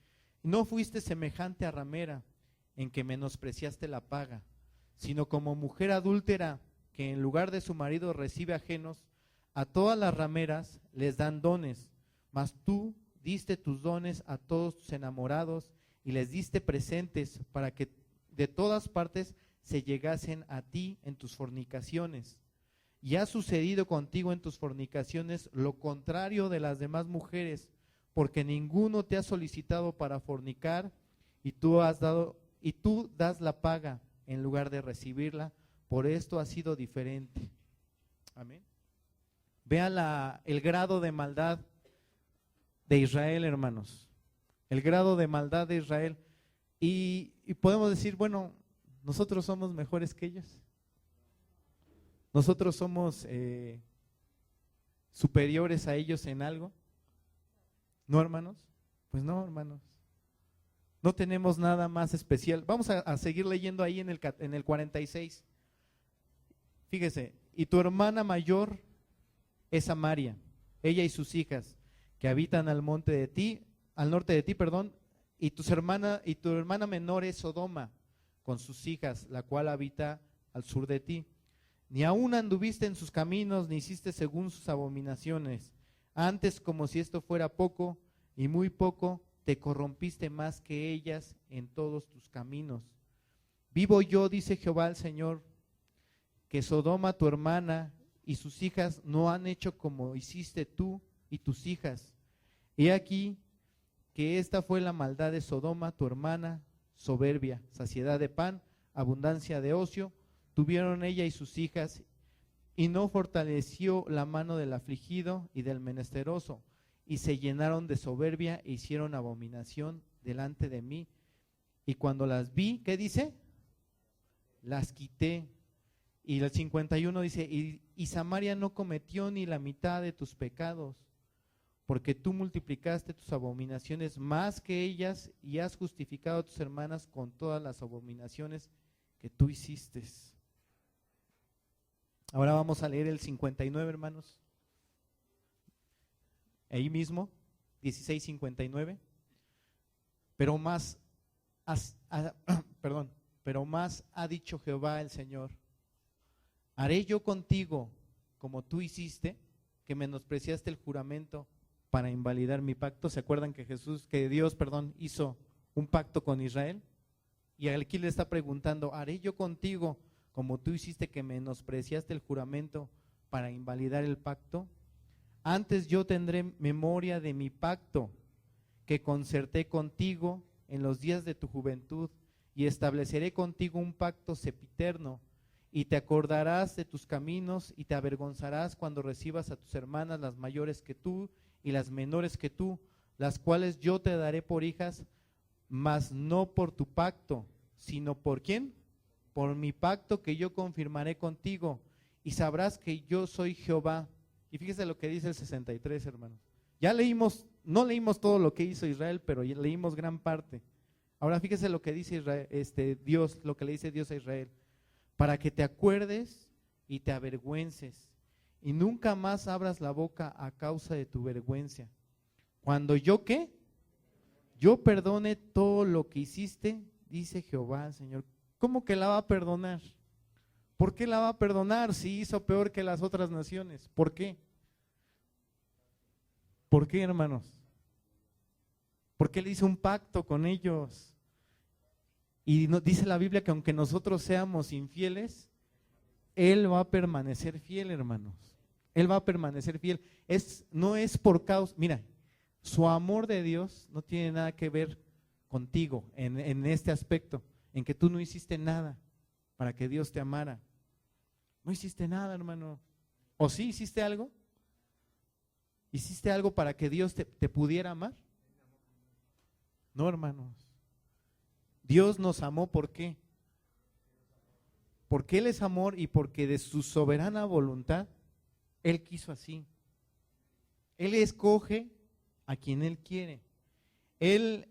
Speaker 2: no fuiste semejante a ramera, en que menospreciaste la paga, sino como mujer adúltera, que en lugar de su marido recibe ajenos, a todas las rameras les dan dones, mas tú diste tus dones a todos tus enamorados, y les diste presentes para que de todas partes se llegasen a ti en tus fornicaciones. Y ha sucedido contigo en tus fornicaciones lo contrario de las demás mujeres, porque ninguno te ha solicitado para fornicar, y tú das la paga en lugar de recibirla. Por esto ha sido diferente. Amén. Vea el grado de maldad de Israel, hermanos. El grado de maldad de Israel. Y podemos decir, bueno, nosotros somos mejores que ellos. Nosotros somos superiores a ellos en algo. ¿No, hermanos? Pues no, hermanos. No tenemos nada más especial. Vamos a seguir leyendo ahí en el 46. Fíjese, y tu hermana mayor es Samaria, ella y sus hijas, que habitan al norte de ti, y tu hermana menor es Sodoma, con sus hijas, la cual habita al sur de ti. Ni aún anduviste en sus caminos, ni hiciste según sus abominaciones. Antes, como si esto fuera poco, y muy poco, te corrompiste más que ellas en todos tus caminos. Vivo yo, dice Jehová el Señor, que Sodoma tu hermana y sus hijas no han hecho como hiciste tú y tus hijas. He aquí que esta fue la maldad de Sodoma tu hermana, soberbia, saciedad de pan, abundancia de ocio, tuvieron ella y sus hijas, y no fortaleció la mano del afligido y del menesteroso, y se llenaron de soberbia e hicieron abominación delante de mí. Y cuando las vi, ¿qué dice? Las quité. Y el 51 dice, y Samaria no cometió ni la mitad de tus pecados, porque tú multiplicaste tus abominaciones más que ellas, y has justificado a tus hermanas con todas las abominaciones que tú hiciste. Ahora vamos a leer el 59, hermanos. Ahí mismo, 16:59. Pero más ha dicho Jehová el Señor: haré yo contigo como tú hiciste, que menospreciaste el juramento para invalidar mi pacto. ¿Se acuerdan que Dios hizo un pacto con Israel? Y aquí le está preguntando: haré yo contigo como tú hiciste, que menospreciaste el juramento para invalidar el pacto. Antes yo tendré memoria de mi pacto que concerté contigo en los días de tu juventud, y estableceré contigo un pacto sempiterno, y te acordarás de tus caminos, y te avergonzarás cuando recibas a tus hermanas, las mayores que tú y las menores que tú, las cuales yo te daré por hijas, mas no por tu pacto, sino ¿por quién? Por mi pacto que yo confirmaré contigo, y sabrás que yo soy Jehová. Y fíjese lo que dice el 63, hermanos. Ya leímos, no leímos todo lo que hizo Israel, pero ya leímos gran parte. Ahora fíjese lo que dice Dios, lo que le dice Dios a Israel: para que te acuerdes y te avergüences, y nunca más abras la boca a causa de tu vergüenza. Cuando yo, ¿qué? Yo perdone todo lo que hiciste, dice Jehová, Señor. ¿Cómo que la va a perdonar? ¿Por qué la va a perdonar si hizo peor que las otras naciones? ¿Por qué? ¿Por qué, hermanos? Porque Él hizo un pacto con ellos. Y dice la Biblia que aunque nosotros seamos infieles, Él va a permanecer fiel, hermanos. Él va a permanecer fiel. No es por causa, mira, su amor de Dios no tiene nada que ver contigo en este aspecto, en que tú no hiciste nada para que Dios te amara. No hiciste nada, hermano. ¿O sí hiciste algo? ¿Hiciste algo para que Dios te pudiera amar? No, hermanos. Dios nos amó, ¿por qué? porque Él es amor y porque de su soberana voluntad, Él quiso así. Él escoge a quien Él quiere. Él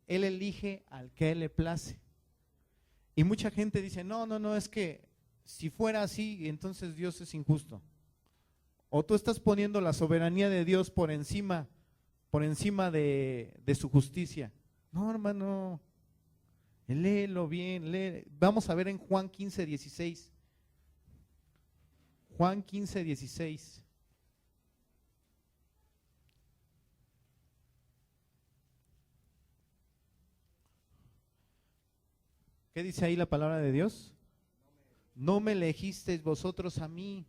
Speaker 2: elige al que a Él le place. Y mucha gente dice, no, es que si fuera así, entonces Dios es injusto. O tú estás poniendo la soberanía de Dios por encima de su justicia. No, hermano, léelo bien, vamos a ver en Juan 15:16. Juan 15:16. ¿Qué dice ahí la palabra de Dios? No me elegisteis vosotros a mí,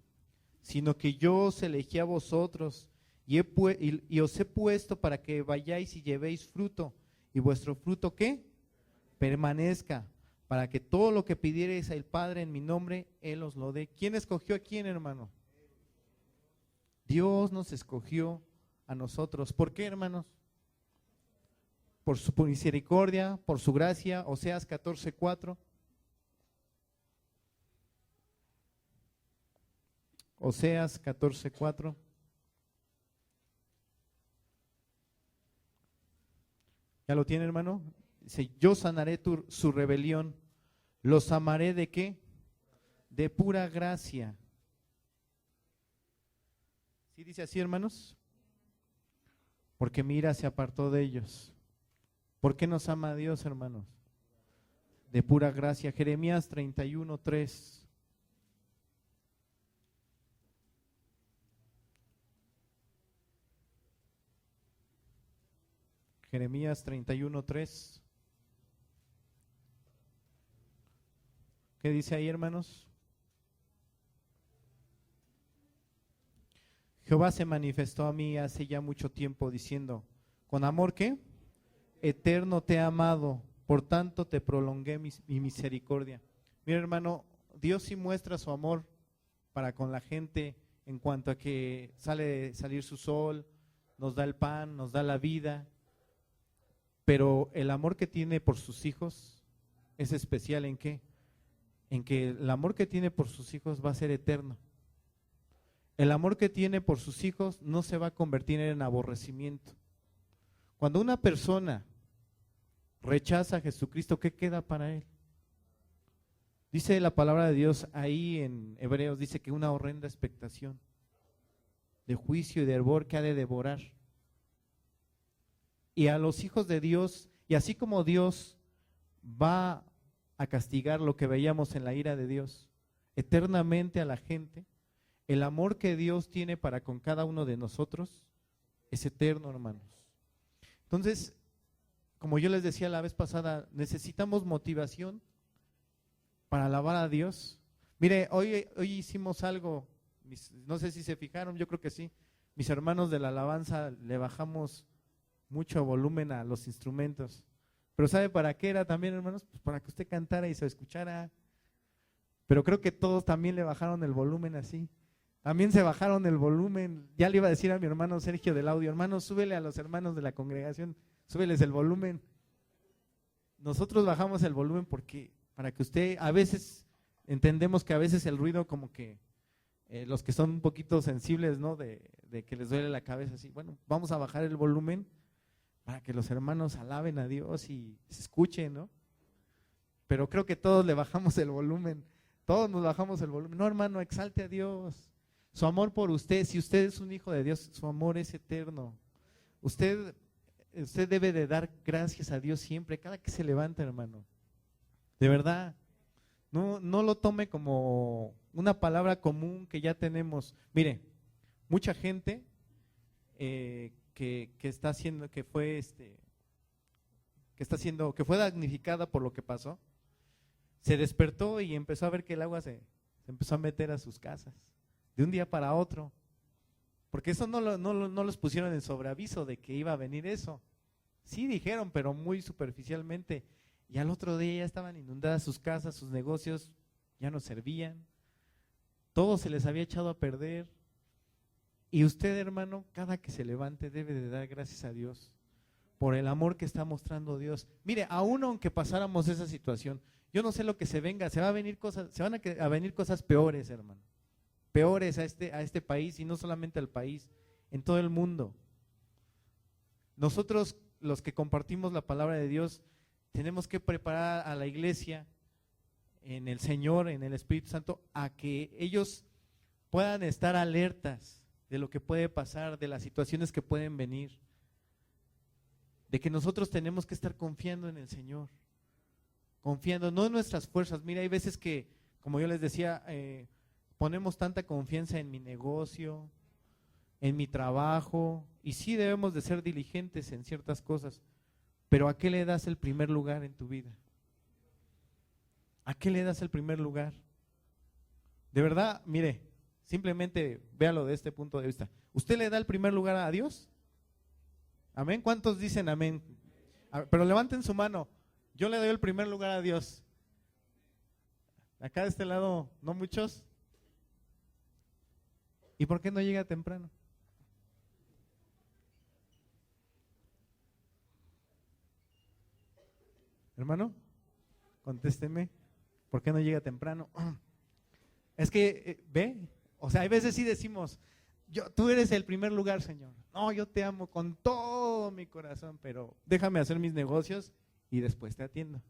Speaker 2: sino que yo os elegí a vosotros y os he puesto para que vayáis y llevéis fruto, y vuestro fruto ¿qué? Permanezca, para que todo lo que pidiereis al Padre en mi nombre, Él os lo dé. ¿Quién escogió a quién, hermano? Dios nos escogió a nosotros. ¿Por qué, hermanos? Por su misericordia, por su gracia. Oseas 14:4. Oseas 14:4. ¿Ya lo tiene, hermano? Dice, yo sanaré su rebelión. ¿Los amaré de qué? De pura gracia. ¿Sí dice así, hermanos? Porque mi ira se apartó de ellos. ¿Por qué nos ama Dios, hermanos? De pura gracia. Jeremías 31:3. Jeremías 31:3. ¿Qué dice ahí, hermanos? Jehová se manifestó a mí hace ya mucho tiempo diciendo, ¿con amor qué? Eterno te he amado, por tanto te prolongué mi misericordia. Mira, hermano, Dios sí muestra su amor para con la gente en cuanto a que salir su sol, nos da el pan, nos da la vida, pero el amor que tiene por sus hijos es especial. ¿En qué? En que el amor que tiene por sus hijos va a ser eterno. El amor que tiene por sus hijos no se va a convertir en aborrecimiento. Cuando una persona rechaza a Jesucristo, ¿qué queda para él? Dice la palabra de Dios ahí en Hebreos, dice que una horrenda expectación de juicio y de hervor que ha de devorar. Y a los hijos de Dios, y así como Dios va a castigar lo que veíamos en la ira de Dios, eternamente a la gente, el amor que Dios tiene para con cada uno de nosotros es eterno, hermanos. Entonces, como yo les decía la vez pasada, necesitamos motivación para alabar a Dios. Mire, hoy hicimos algo, no sé si se fijaron, yo creo que sí. Mis hermanos de la alabanza le bajamos mucho volumen a los instrumentos. Pero ¿sabe para qué era también, hermanos? Pues para que usted cantara y se escuchara. Pero creo que todos también le bajaron el volumen así. También se bajaron el volumen. Ya le iba a decir a mi hermano Sergio del audio, hermano, súbele a los hermanos de la congregación, súbeles el volumen. Nosotros bajamos el volumen porque para que usted, a veces entendemos que a veces el ruido como que los que son un poquito sensibles, ¿no? De que les duele la cabeza así. Bueno, vamos a bajar el volumen para que los hermanos alaben a Dios y se escuchen, ¿no? Pero creo que todos le bajamos el volumen, todos nos bajamos el volumen. No, hermano, exalte a Dios. Su amor por usted, si usted es un hijo de Dios, su amor es eterno. Usted debe de dar gracias a Dios siempre, cada que se levanta, hermano. De verdad, no lo tome como una palabra común que ya tenemos. Mire, mucha gente que está haciendo, que fue damnificada por lo que pasó, se despertó y empezó a ver que el agua se empezó a meter a sus casas de un día para otro, porque eso no los pusieron en sobreaviso de que iba a venir eso. Sí dijeron, pero muy superficialmente, y al otro día ya estaban inundadas sus casas, sus negocios ya no servían, todo se les había echado a perder. Y usted, hermano, cada que se levante debe de dar gracias a Dios por el amor que está mostrando Dios. Mire, aún aunque pasáramos esa situación, yo no sé lo que se venga, se van a venir cosas peores, hermano. Peores a este país, y no solamente al país, en todo el mundo. Nosotros, los que compartimos la palabra de Dios, tenemos que preparar a la iglesia en el Señor, en el Espíritu Santo, a que ellos puedan estar alertas de lo que puede pasar, de las situaciones que pueden venir, de que nosotros tenemos que estar confiando en el Señor, confiando, no en nuestras fuerzas. Mira, hay veces que, como yo les decía, ponemos tanta confianza en mi negocio, en mi trabajo, y sí debemos de ser diligentes en ciertas cosas, pero ¿a qué le das el primer lugar en tu vida? ¿A qué le das el primer lugar? De verdad, mire, simplemente véalo de este punto de vista. ¿Usted le da el primer lugar a Dios? ¿Amén? ¿Cuántos dicen amén? Pero levanten su mano. Yo le doy el primer lugar a Dios. Acá de este lado, ¿no muchos? ¿Y por qué no llega temprano? Hermano, contésteme. ¿Por qué no llega temprano? Es que, ve, o sea, hay veces sí decimos, tú eres el primer lugar, Señor. No, yo te amo con todo mi corazón, pero déjame hacer mis negocios y después te atiendo.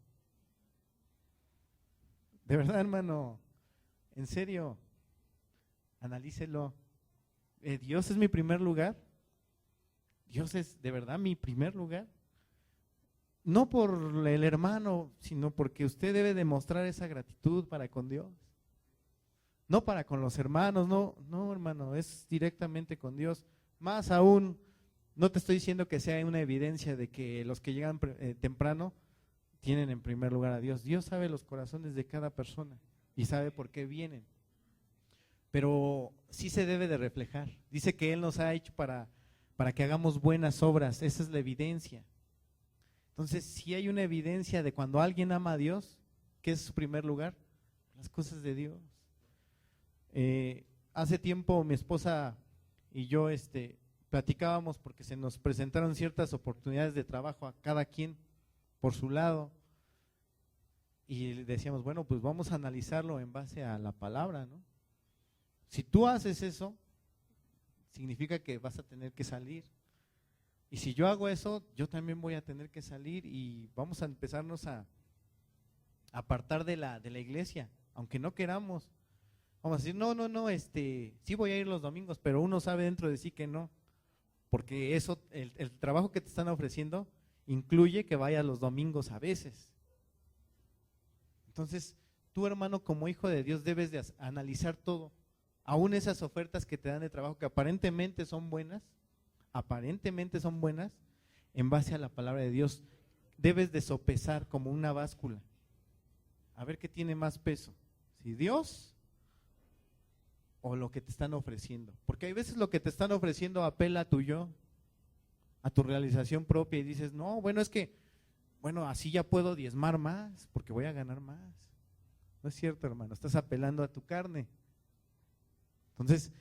Speaker 2: De verdad, hermano, en serio, analícelo. ¿Dios es mi primer lugar? ¿Dios es de verdad mi primer lugar? No por el hermano, sino porque usted debe demostrar esa gratitud para con Dios. No para con los hermanos, no hermano, es directamente con Dios. Más aún, no te estoy diciendo que sea una evidencia de que los que llegan temprano tienen en primer lugar a Dios. Dios sabe los corazones de cada persona y sabe por qué vienen. Pero sí se debe de reflejar. Dice que Él nos ha hecho para que hagamos buenas obras, esa es la evidencia. Entonces, si hay una evidencia de cuando alguien ama a Dios, ¿qué es su primer lugar? Las cosas de Dios. Hace tiempo mi esposa y yo platicábamos porque se nos presentaron ciertas oportunidades de trabajo a cada quien por su lado y decíamos, bueno, pues vamos a analizarlo en base a la palabra, ¿no? Si tú haces eso, significa que vas a tener que salir. Y si yo hago eso, yo también voy a tener que salir y vamos a empezarnos a apartar de la iglesia, aunque no queramos. Vamos a decir, no, sí voy a ir los domingos, pero uno sabe dentro de sí que no, porque eso, el trabajo que te están ofreciendo incluye que vayas los domingos a veces. Entonces, tú, hermano, como hijo de Dios debes de analizar todo, aún esas ofertas que te dan de trabajo que aparentemente son buenas, en base a la palabra de Dios, debes de sopesar como una báscula, a ver qué tiene más peso, si Dios o lo que te están ofreciendo, porque hay veces lo que te están ofreciendo apela a tu yo, a tu realización propia y dices, no, bueno, es que, así ya puedo diezmar más, porque voy a ganar más. No es cierto, hermano, estás apelando a tu carne. Entonces,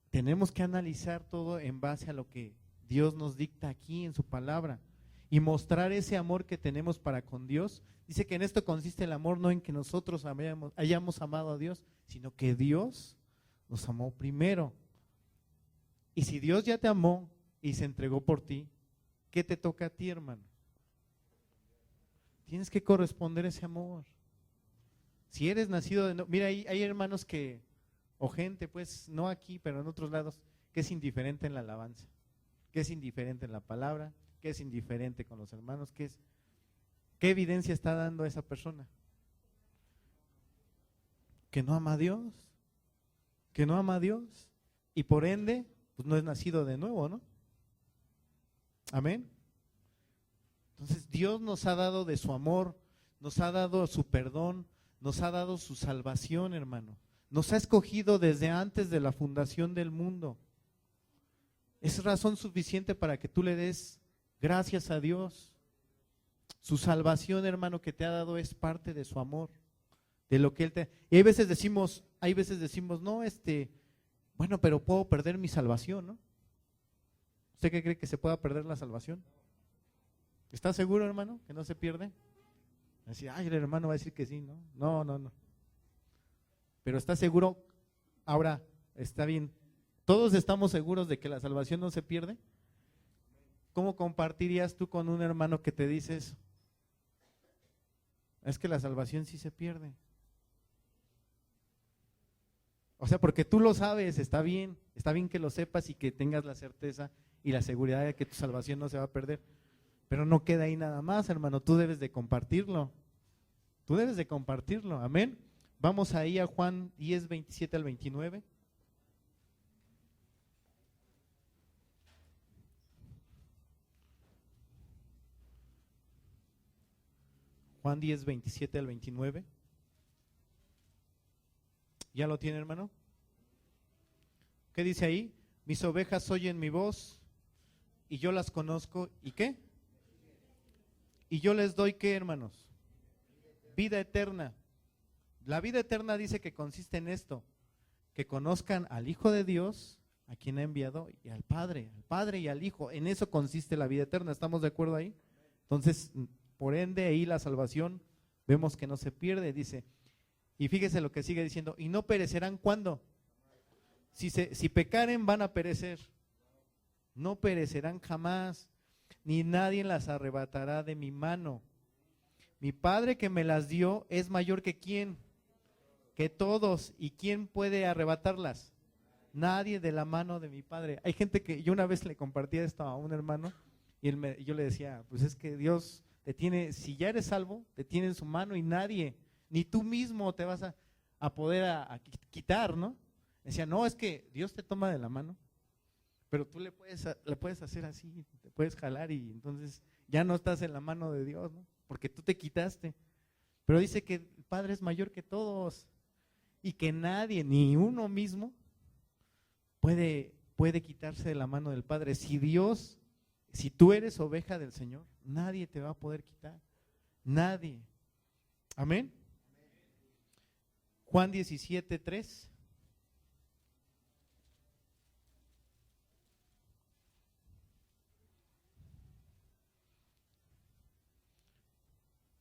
Speaker 2: tenemos que analizar todo en base a lo que Dios nos dicta aquí en su palabra y mostrar ese amor que tenemos para con Dios. Dice que en esto consiste el amor, no en que nosotros hayamos amado a Dios, sino que Dios nos amó primero. Y si Dios ya te amó y se entregó por ti, ¿qué te toca a ti, hermano? Tienes que corresponder ese amor. Si eres nacido de nuevo, mira, hay hermanos que, o gente, pues, no aquí, pero en otros lados, que es indiferente en la alabanza, que es indiferente en la palabra, que es indiferente con los hermanos, ¿qué evidencia está dando esa persona? Que no ama a Dios, y por ende, pues no es nacido de nuevo, ¿no? Amén. Entonces Dios nos ha dado de su amor, nos ha dado su perdón, nos ha dado su salvación, hermano. Nos ha escogido desde antes de la fundación del mundo. Es razón suficiente para que tú le des gracias a Dios. Su salvación, hermano, que te ha dado es parte de su amor, de lo que Él te... Y hay veces decimos, no, bueno, pero puedo perder mi salvación, ¿no? ¿Usted qué cree, que se pueda perder la salvación? ¿Estás seguro, hermano, que no se pierde? Así, ay, el hermano va a decir que sí, ¿no? No. Pero ¿estás seguro? Ahora, está bien. ¿Todos estamos seguros de que la salvación no se pierde? ¿Cómo compartirías tú con un hermano que te dices, es que la salvación sí se pierde? O sea, porque tú lo sabes, está bien que lo sepas y que tengas la certeza y la seguridad de que tu salvación no se va a perder. Pero no queda ahí nada más, hermano, tú debes de compartirlo. Tú debes de compartirlo, amén. Vamos ahí a Juan 10, 27 al 29. Juan 10, 27 al 29. ¿Ya lo tiene, hermano? ¿Qué dice ahí? Mis ovejas oyen mi voz y yo las conozco. ¿Y qué? Y yo les doy, ¿qué, hermanos? Vida eterna. La vida eterna dice que consiste en esto, que conozcan al Hijo de Dios, a quien ha enviado, y al Padre y al Hijo. En eso consiste la vida eterna, ¿estamos de acuerdo ahí? Entonces, por ende, ahí la salvación, vemos que no se pierde, dice. Y fíjese lo que sigue diciendo, y no perecerán, ¿cuándo? Si pecaren van a perecer, no perecerán jamás, ni nadie las arrebatará de mi mano. Mi Padre que me las dio es mayor que ¿quién? Que todos. ¿Y quién puede arrebatarlas? Nadie de la mano de mi Padre. Hay gente que, yo una vez le compartía esto a un hermano y yo le decía, pues es que Dios te tiene, si ya eres salvo, te tiene en su mano y nadie, ni tú mismo te vas a poder a quitar, ¿no? Decía, no, es que Dios te toma de la mano, pero tú le puedes hacer así, te puedes jalar y entonces ya no estás en la mano de Dios, ¿no? Porque tú te quitaste. Pero dice que el Padre es mayor que todos y que nadie, ni uno mismo, puede quitarse de la mano del Padre. Si tú eres oveja del Señor, nadie te va a poder quitar. Nadie. Amén. Juan 17, 3.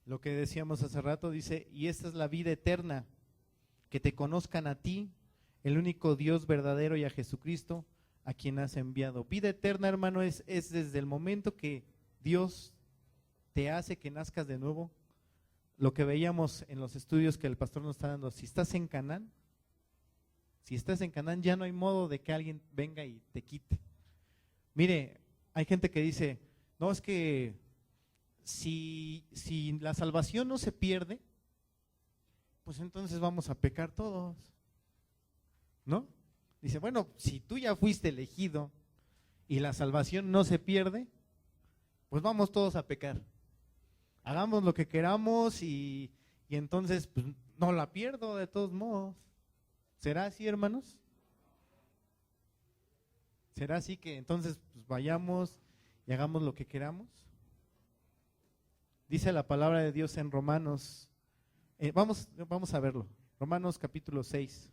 Speaker 2: Lo que decíamos hace rato dice, y esta es la vida eterna, que te conozcan a ti, el único Dios verdadero, y a Jesucristo, a quien has enviado. Vida eterna, hermano, es desde el momento que Dios te hace que nazcas de nuevo. Lo que veíamos en los estudios que el pastor nos está dando, si estás en Canaán ya no hay modo de que alguien venga y te quite. Mire, hay gente que dice, no, es que si la salvación no se pierde, pues entonces vamos a pecar todos, ¿no? Dice, bueno, si tú ya fuiste elegido y la salvación no se pierde, pues vamos todos a pecar. Hagamos lo que queramos y entonces pues no la pierdo de todos modos. ¿Será así, hermanos? ¿Será así que entonces pues vayamos y hagamos lo que queramos? Dice la palabra de Dios en Romanos, vamos a verlo, Romanos capítulo 6.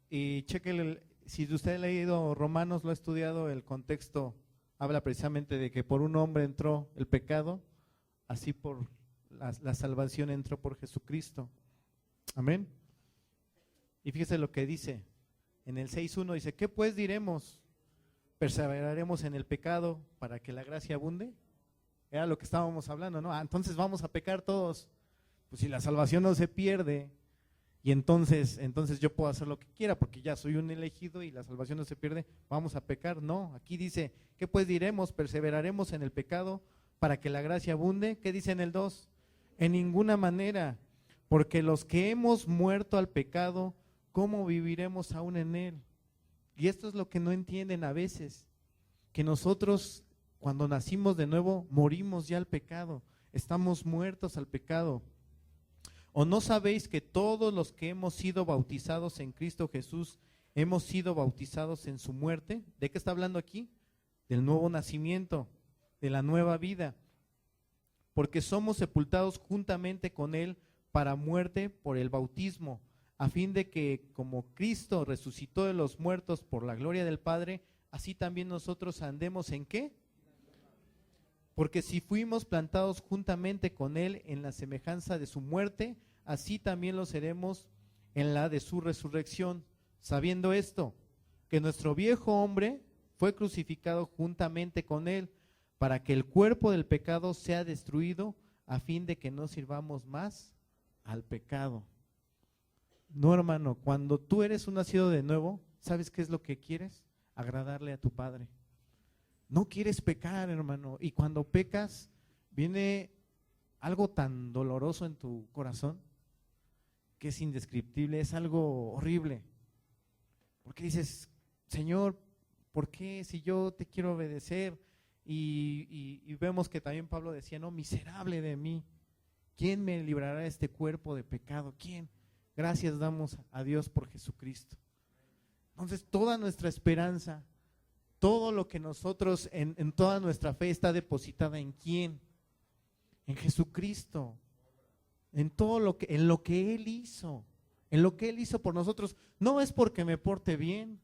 Speaker 2: Y chequenle, si usted ha leído Romanos, lo ha estudiado, el contexto habla precisamente de que por un hombre entró el pecado, así por la salvación entró por Jesucristo. Amén. Y fíjese lo que dice en el 6:1, dice, ¿qué pues diremos? ¿Perseveraremos en el pecado para que la gracia abunde? Era lo que estábamos hablando, ¿no? Entonces vamos a pecar todos. Pues si la salvación no se pierde, y entonces yo puedo hacer lo que quiera porque ya soy un elegido y la salvación no se pierde, vamos a pecar. No, aquí dice, ¿qué pues diremos? ¿Perseveraremos en el pecado para que la gracia abunde? ¿Qué dice en el 2? En ninguna manera, porque los que hemos muerto al pecado, ¿cómo viviremos aún en él? Y esto es lo que no entienden a veces, que nosotros cuando nacimos de nuevo morimos ya al pecado, estamos muertos al pecado. ¿O no sabéis que todos los que hemos sido bautizados en Cristo Jesús, hemos sido bautizados en su muerte? ¿De qué está hablando aquí? Del nuevo nacimiento, de la nueva vida. porque somos sepultados juntamente con Él para muerte por el bautismo, a fin de que como Cristo resucitó de los muertos por la gloria del Padre, así también nosotros andemos ¿en qué? Porque si fuimos plantados juntamente con Él en la semejanza de su muerte, así también lo seremos en la de su resurrección, sabiendo esto, que nuestro viejo hombre fue crucificado juntamente con Él, para que el cuerpo del pecado sea destruido, a fin de que no sirvamos más al pecado. No, hermano, cuando tú eres un nacido de nuevo, ¿sabes qué es lo que quieres? Agradarle a tu Padre. No quieres pecar, hermano, y cuando pecas viene algo tan doloroso en tu corazón que es indescriptible, es algo horrible. Porque dices, Señor, ¿por qué si yo te quiero obedecer? Y vemos que también Pablo decía, no, miserable de mí, ¿quién me librará de este cuerpo de pecado? ¿Quién? Gracias damos a Dios por Jesucristo. Entonces toda nuestra esperanza, todo lo que nosotros en toda nuestra fe está depositada ¿en quién? En Jesucristo, en todo lo que Él hizo, en lo que Él hizo por nosotros. No es porque me porte bien,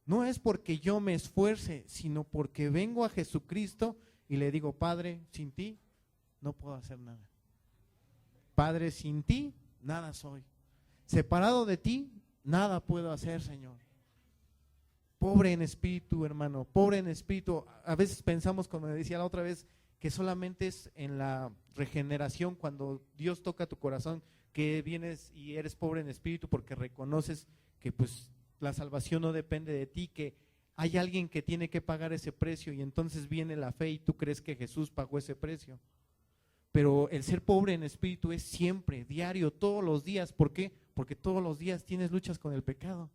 Speaker 2: no es porque yo me esfuerce, sino porque vengo a Jesucristo y le digo, Padre, sin ti no puedo hacer nada. Padre, sin ti nada soy. Separado de ti, nada puedo hacer, Señor. Pobre en espíritu, hermano, pobre en espíritu. A veces pensamos, como decía la otra vez, que solamente es en la regeneración, cuando Dios toca tu corazón, que vienes y eres pobre en espíritu porque reconoces que pues la salvación no depende de ti, que hay alguien que tiene que pagar ese precio y entonces viene la fe y tú crees que Jesús pagó ese precio. Pero el ser pobre en espíritu es siempre, diario, todos los días. ¿Por qué? Porque todos los días tienes luchas con el pecado.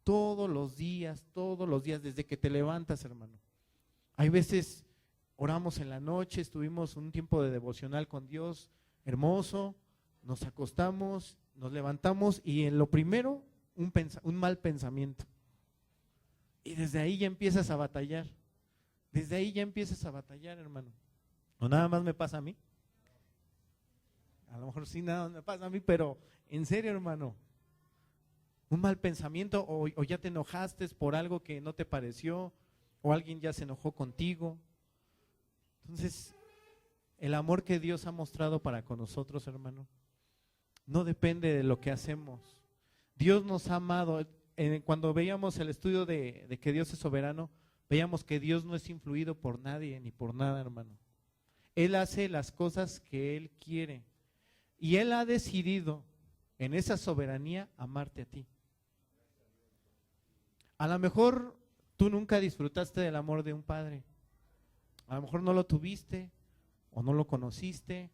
Speaker 2: Todos los días, desde que te levantas, hermano. Hay veces oramos en la noche, estuvimos un tiempo de devocional con Dios, hermoso, nos acostamos, nos levantamos y en lo primero, un mal pensamiento. Y desde ahí ya empiezas a batallar. Desde ahí ya empiezas a batallar, hermano. ¿O nada más me pasa a mí? A lo mejor sí, nada más me pasa a mí, pero en serio, hermano. Un mal pensamiento o ya te enojaste por algo que no te pareció, o alguien ya se enojó contigo. Entonces, el amor que Dios ha mostrado para con nosotros, hermano, no depende de lo que hacemos. Dios nos ha amado. Cuando veíamos el estudio de que Dios es soberano, veíamos que Dios no es influido por nadie ni por nada, hermano. Él hace las cosas que Él quiere y Él ha decidido en esa soberanía amarte a ti. A lo mejor tú nunca disfrutaste del amor de un padre. A lo mejor no lo tuviste o no lo conociste,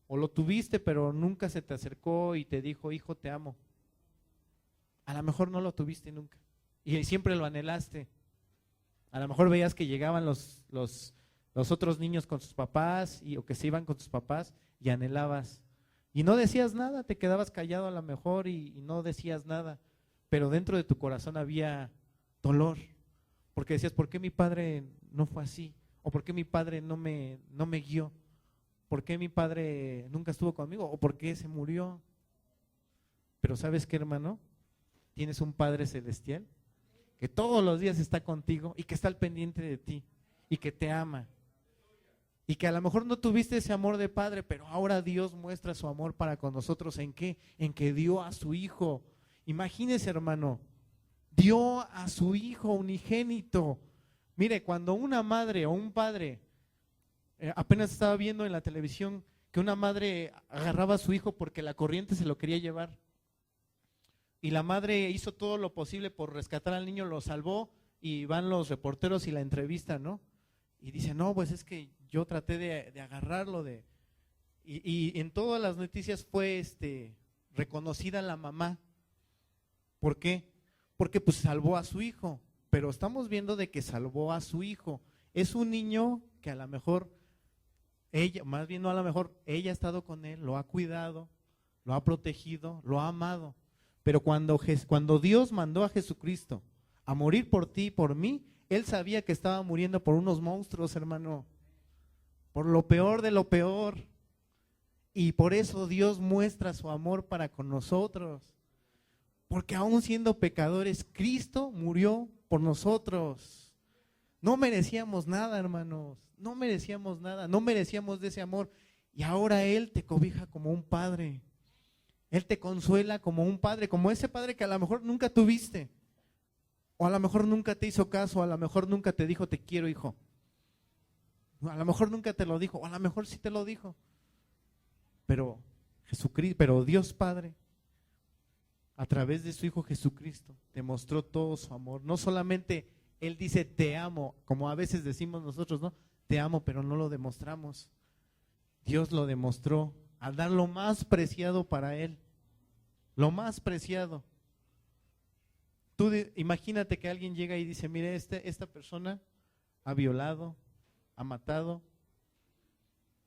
Speaker 2: o lo tuviste pero nunca se te acercó y te dijo, hijo, te amo. A lo mejor no lo tuviste nunca y siempre lo anhelaste. A lo mejor veías que llegaban los otros niños con sus papás o que se iban con sus papás y anhelabas. Y no decías nada, te quedabas callado a lo mejor y no decías nada, pero dentro de tu corazón había dolor, porque decías, ¿por qué mi padre no fue así? ¿O por qué mi padre no me guió? ¿Por qué mi padre nunca estuvo conmigo? ¿O por qué se murió? Pero ¿sabes qué, hermano? Tienes un Padre celestial que todos los días está contigo y que está al pendiente de ti y que te ama. Y que a lo mejor no tuviste ese amor de padre, pero ahora Dios muestra su amor para con nosotros. ¿En qué? En que dio a su Hijo. Imagínese, hermano, dio a su Hijo unigénito. Mire, cuando una madre o un padre, apenas estaba viendo en la televisión que una madre agarraba a su hijo porque la corriente se lo quería llevar. Y la madre hizo todo lo posible por rescatar al niño, lo salvó y van los reporteros y la entrevistan, ¿no? Y dice, no, pues es que yo traté de agarrarlo. Y en todas las noticias fue reconocida la mamá. ¿Por qué? Porque pues salvó a su hijo. Pero estamos viendo de que salvó a su hijo. Es un niño que a lo mejor ella, más bien no a lo mejor, ella ha estado con él, lo ha cuidado, lo ha protegido, lo ha amado. Pero cuando Dios mandó a Jesucristo a morir por ti y por mí, Él sabía que estaba muriendo por unos monstruos, hermano. por lo peor de lo peor. Y por eso Dios muestra su amor para con nosotros. Porque aún siendo pecadores, Cristo murió por nosotros. No merecíamos nada, hermanos. No merecíamos nada. No merecíamos de ese amor. Y ahora Él te cobija como un padre. Él te consuela como un padre, como ese padre que a lo mejor nunca tuviste. O a lo mejor nunca te hizo caso, a lo mejor nunca te dijo te quiero, hijo. A lo mejor nunca te lo dijo, o a lo mejor sí te lo dijo. Pero Jesucristo, pero Dios Padre, a través de su Hijo Jesucristo, te mostró todo su amor. No solamente Él dice te amo, como a veces decimos nosotros, ¿no? Te amo, pero no lo demostramos. Dios lo demostró al dar lo más preciado para Él. Lo más preciado. Imagínate que alguien llega y dice, mire, esta persona ha violado, ha matado,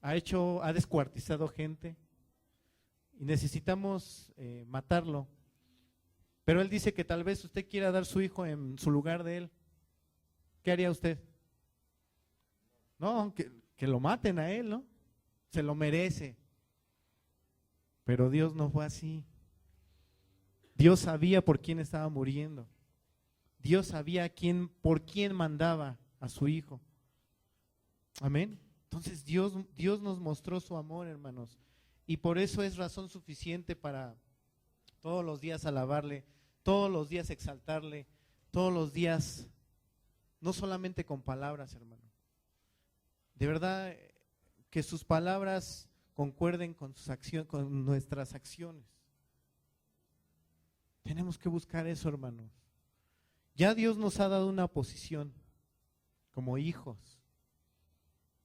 Speaker 2: ha descuartizado gente y necesitamos matarlo. Pero él dice que tal vez usted quiera dar su hijo en su lugar de él. ¿Qué haría usted? No, que lo maten a él, ¿no? Se lo merece. Pero Dios no fue así. Dios sabía por quién estaba muriendo. Dios sabía por quién mandaba a su hijo. Amén. Entonces Dios nos mostró su amor, hermanos. Y por eso es razón suficiente para todos los días alabarle, todos los días exaltarle, todos los días, no solamente con palabras, hermano. De verdad que sus palabras concuerden con con nuestras acciones. Tenemos que buscar eso, hermanos. Ya Dios nos ha dado una posición como hijos,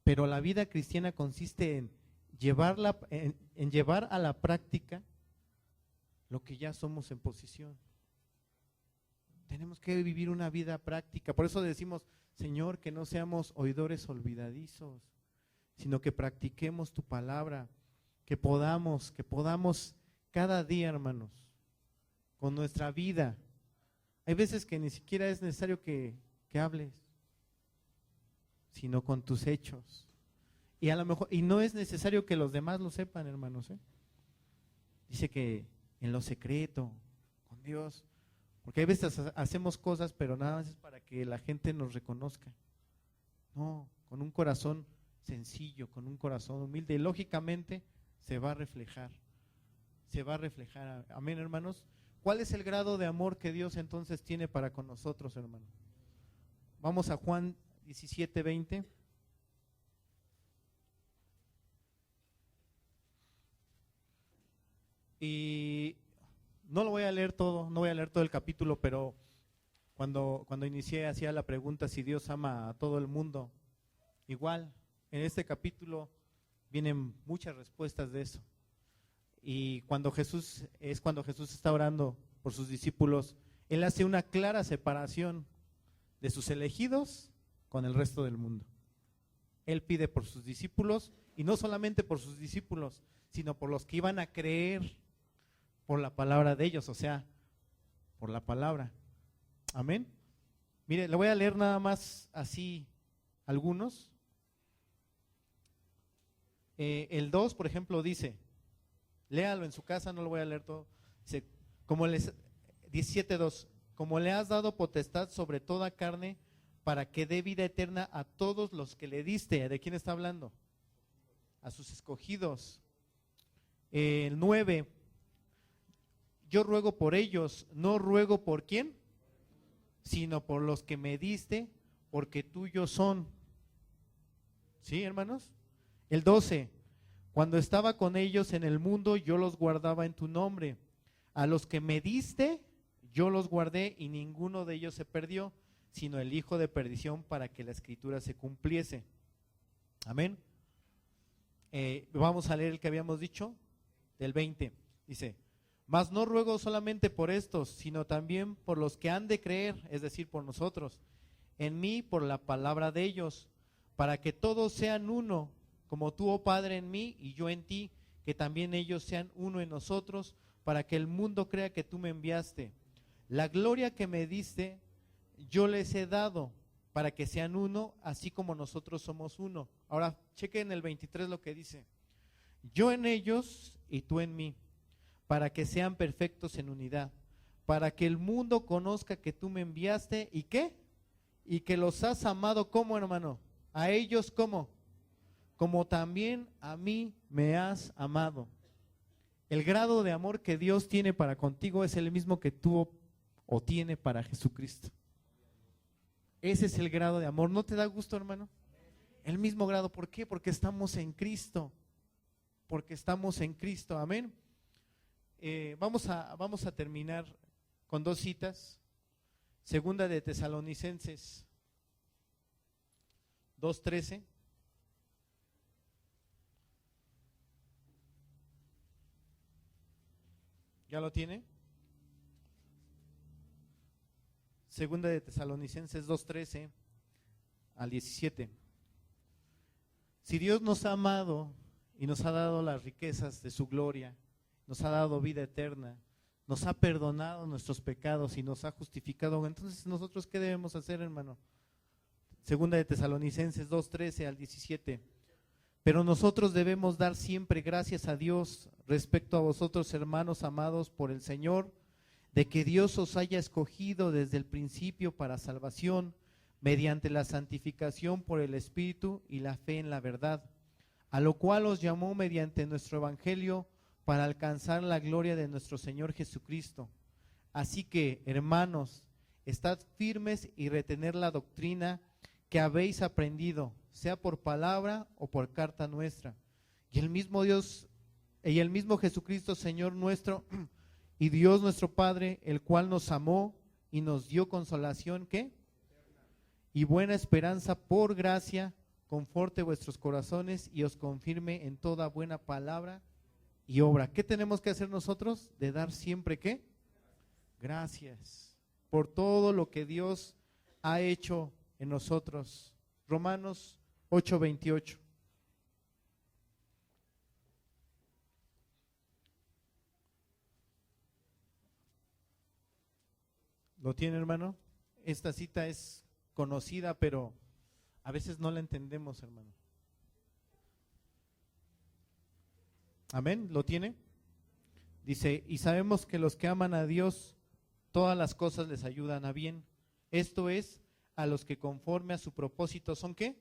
Speaker 2: pero la vida cristiana consiste en llevar a la práctica lo que ya somos en posición. Tenemos que vivir una vida práctica. Por eso decimos, Señor, que no seamos oidores olvidadizos, sino que practiquemos tu palabra, que podamos cada día, hermanos, con nuestra vida. Hay veces que ni siquiera es necesario que hables, sino con tus hechos. Y a lo mejor, y no es necesario que los demás lo sepan, hermanos, ¿eh? Dice que en lo secreto, con Dios, porque hay veces hacemos cosas, pero nada más es para que la gente nos reconozca. No, con un corazón sencillo, con un corazón humilde, y lógicamente se va a reflejar. Amén, hermanos. ¿Cuál es el grado de amor que Dios entonces tiene para con nosotros, hermano? Vamos a Juan 17:20. Y no lo voy a leer todo, no voy a leer todo el capítulo, pero cuando inicié hacía la pregunta si Dios ama a todo el mundo. Igual, en este capítulo vienen muchas respuestas de eso. Y cuando Jesús está orando por sus discípulos, Él hace una clara separación de sus elegidos con el resto del mundo. Él pide por sus discípulos, y no solamente por sus discípulos, sino por los que iban a creer por la palabra de ellos, o sea, por la palabra. Amén. Mire, le voy a leer nada más así algunos. El 2, por ejemplo, dice, léalo en su casa, no lo voy a leer todo. Dice, 17:2, como le has dado potestad sobre toda carne para que dé vida eterna a todos los que le diste. ¿De quién está hablando? A sus escogidos. El 9, yo ruego por ellos, no ruego por quién, sino por los que me diste, porque tuyos son. ¿Sí, hermanos? El 12, cuando estaba con ellos en el mundo, yo los guardaba en tu nombre. A los que me diste, yo los guardé, y ninguno de ellos se perdió, sino el hijo de perdición, para que la escritura se cumpliese. Amén. Vamos a leer el que habíamos dicho, del 20. Dice, mas no ruego solamente por estos, sino también por los que han de creer, es decir, por nosotros, en mí por la palabra de ellos, para que todos sean uno, como tú, oh Padre, en mí y yo en ti, que también ellos sean uno en nosotros, para que el mundo crea que tú me enviaste. La gloria que me diste, yo les he dado, para que sean uno, así como nosotros somos uno. Ahora, chequen el 23 lo que dice. Yo en ellos y tú en mí, para que sean perfectos en unidad, para que el mundo conozca que tú me enviaste y ¿qué? Y que los has amado como, hermano, a ellos como, como también a mí me has amado. El grado de amor que Dios tiene para contigo es el mismo que tuvo o tiene para Jesucristo. Ese es el grado de amor. ¿No te da gusto, hermano? El mismo grado. ¿Por qué? Porque estamos en Cristo. Porque estamos en Cristo. Amén. Vamos a terminar con dos citas. Segunda de Tesalonicenses 2:13. ¿Ya lo tiene? Segunda de Tesalonicenses 2:13 al 17. Si Dios nos ha amado y nos ha dado las riquezas de su gloria, nos ha dado vida eterna, nos ha perdonado nuestros pecados y nos ha justificado, entonces nosotros ¿qué debemos hacer, hermano? Segunda de Tesalonicenses 2:13 al 17. Pero nosotros debemos dar siempre gracias a Dios respecto a vosotros, hermanos amados por el Señor, de que Dios os haya escogido desde el principio para salvación, mediante la santificación por el Espíritu y la fe en la verdad, a lo cual os llamó mediante nuestro Evangelio para alcanzar la gloria de nuestro Señor Jesucristo. Así que, hermanos, estad firmes y retened la doctrina que habéis aprendido, sea por palabra o por carta nuestra. Y el mismo Dios, y el mismo Jesucristo, Señor nuestro, y Dios nuestro Padre, el cual nos amó y nos dio consolación, ¿qué? Y buena esperanza por gracia, conforte vuestros corazones y os confirme en toda buena palabra y obra. ¿Qué tenemos que hacer nosotros? De dar siempre, ¿qué? Gracias por todo lo que Dios ha hecho en nosotros. Romanos 8:28. ¿Lo tiene, hermano? Esta cita es conocida, pero a veces no la entendemos, hermano. Amén, ¿lo tiene? Dice, y sabemos que los que aman a Dios, todas las cosas les ayudan a bien. Esto es, a los que conforme a su propósito son ¿qué?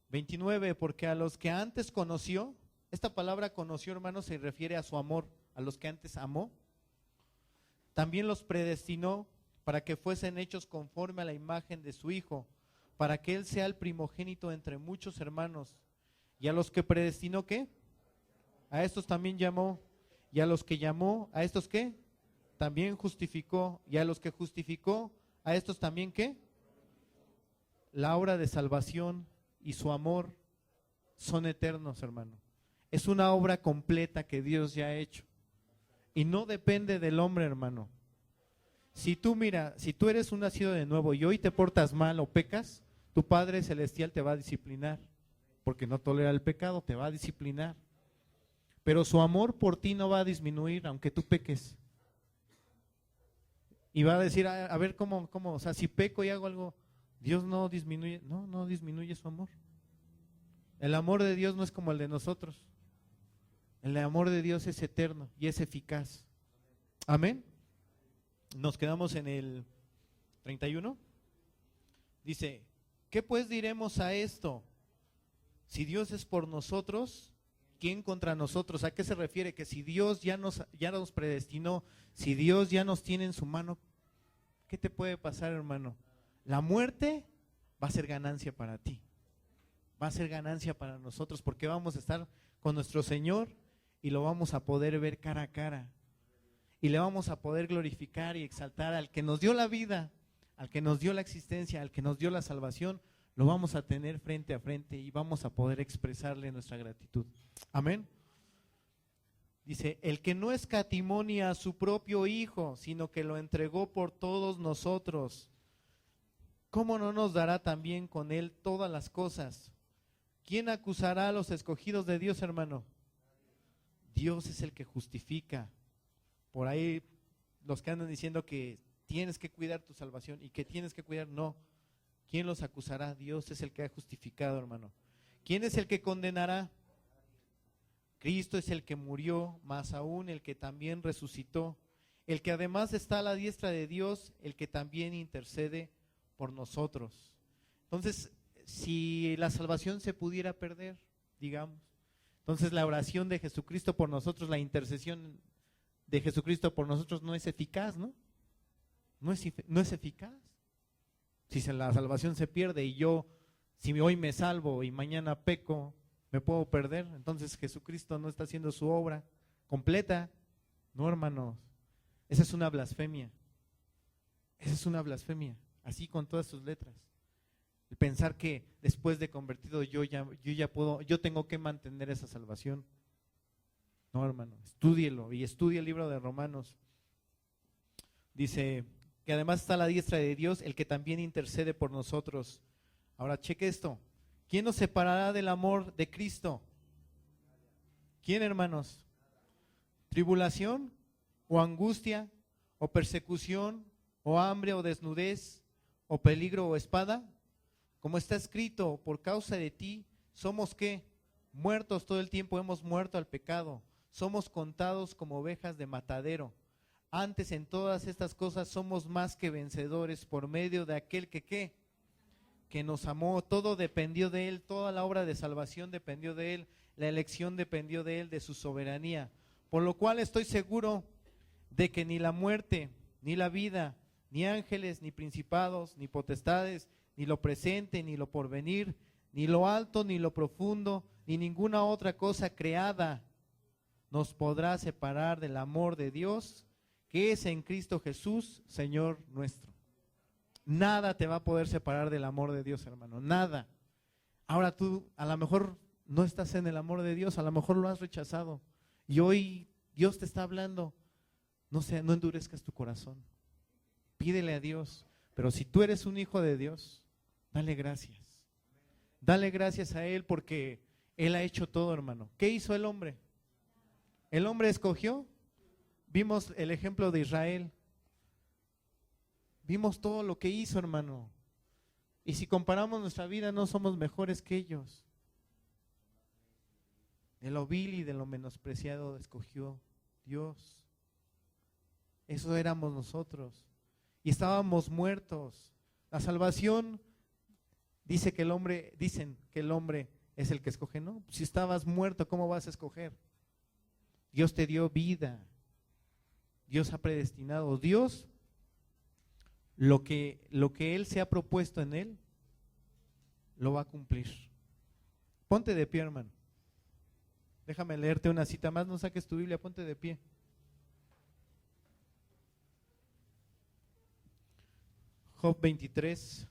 Speaker 2: 29, porque a los que antes conoció, esta palabra conoció, hermano, se refiere a su amor, a los que antes amó, también los predestinó para que fuesen hechos conforme a la imagen de su Hijo, para que Él sea el primogénito entre muchos hermanos. Y a los que predestinó, ¿qué? A estos también llamó. Y a los que llamó, ¿a estos qué? También justificó. Y a los que justificó, ¿a estos también qué? La obra de salvación y su amor son eternos, hermano. Es una obra completa que Dios ya ha hecho. Y no depende del hombre, hermano. Si tú, mira, si tú eres un nacido de nuevo y hoy te portas mal o pecas, tu Padre Celestial te va a disciplinar, porque no tolera el pecado, te va a disciplinar. Pero su amor por ti no va a disminuir aunque tú peques. Y va a decir, a ver cómo, o sea, si peco y hago algo, Dios no disminuye, no disminuye su amor. El amor de Dios no es como el de nosotros. El amor de Dios es eterno y es eficaz. Amén. Nos quedamos en el 31. Dice, ¿qué pues diremos a esto? Si Dios es por nosotros, ¿quién contra nosotros? ¿A qué se refiere? Que si Dios ya nos predestinó, si Dios ya nos tiene en su mano, ¿qué te puede pasar, hermano? La muerte va a ser ganancia para ti. Va a ser ganancia para nosotros porque vamos a estar con nuestro Señor y lo vamos a poder ver cara a cara. Y le vamos a poder glorificar y exaltar al que nos dio la vida, al que nos dio la existencia, al que nos dio la salvación, lo vamos a tener frente a frente y vamos a poder expresarle nuestra gratitud. Amén. Dice, el que no escatimó ni a su propio Hijo, sino que lo entregó por todos nosotros, ¿cómo no nos dará también con él todas las cosas? ¿Quién acusará a los escogidos de Dios, hermano? Dios es el que justifica. Por ahí los que andan diciendo que tienes que cuidar tu salvación y que tienes que cuidar, no. ¿Quién los acusará? Dios es el que ha justificado, hermano. ¿Quién es el que condenará? Cristo es el que murió, más aún el que también resucitó, el que además está a la diestra de Dios, el que también intercede por nosotros. Entonces, si la salvación se pudiera perder, digamos, entonces la oración de Jesucristo por nosotros, la intercesión de Jesucristo por nosotros no es eficaz, ¿no? No es eficaz. Si la salvación se pierde y yo, si hoy me salvo y mañana peco, me puedo perder, entonces Jesucristo no está haciendo su obra completa. No, hermanos, esa es una blasfemia. Esa es una blasfemia, así con todas sus letras. El pensar que después de convertido yo tengo que mantener esa salvación. No, hermano, estúdielo y estudie el libro de Romanos. Dice que además está a la diestra de Dios, el que también intercede por nosotros. Ahora cheque esto. ¿Quién nos separará del amor de Cristo? ¿Quién, hermanos? ¿Tribulación o angustia o persecución o hambre o desnudez o peligro o espada? Como está escrito, por causa de ti somos ¿qué? Muertos todo el tiempo, hemos muerto al pecado. Somos contados como ovejas de matadero. Antes en todas estas cosas somos más que vencedores por medio de aquel que ¿qué? Que nos amó. Todo dependió de Él, toda la obra de salvación dependió de Él, la elección dependió de Él, de su soberanía. Por lo cual estoy seguro de que ni la muerte, ni la vida, ni ángeles, ni principados, ni potestades, ni lo presente, ni lo porvenir, ni lo alto, ni lo profundo, ni ninguna otra cosa creada nos podrá separar del amor de Dios, que es en Cristo Jesús, Señor nuestro. Nada te va a poder separar del amor de Dios, hermano, nada. Ahora tú a lo mejor no estás en el amor de Dios, a lo mejor lo has rechazado. Y hoy Dios te está hablando. No endurezcas tu corazón. Pídele a Dios. Pero si tú eres un hijo de Dios, dale gracias. Dale gracias a Él porque Él ha hecho todo, hermano. ¿Qué hizo el hombre? El hombre escogió. Vimos el ejemplo de Israel. Vimos todo lo que hizo, hermano. Y si comparamos nuestra vida, no somos mejores que ellos. De lo vil y de lo menospreciado escogió Dios. Eso éramos nosotros. Y estábamos muertos. La salvación dicen que el hombre es el que escoge. No, si estabas muerto, ¿cómo vas a escoger? Dios te dio vida. Dios ha predestinado. Dios, lo que Él se ha propuesto en Él, lo va a cumplir. Ponte de pie, hermano. Déjame leerte una cita más, no saques tu Biblia, ponte de pie. Job 23,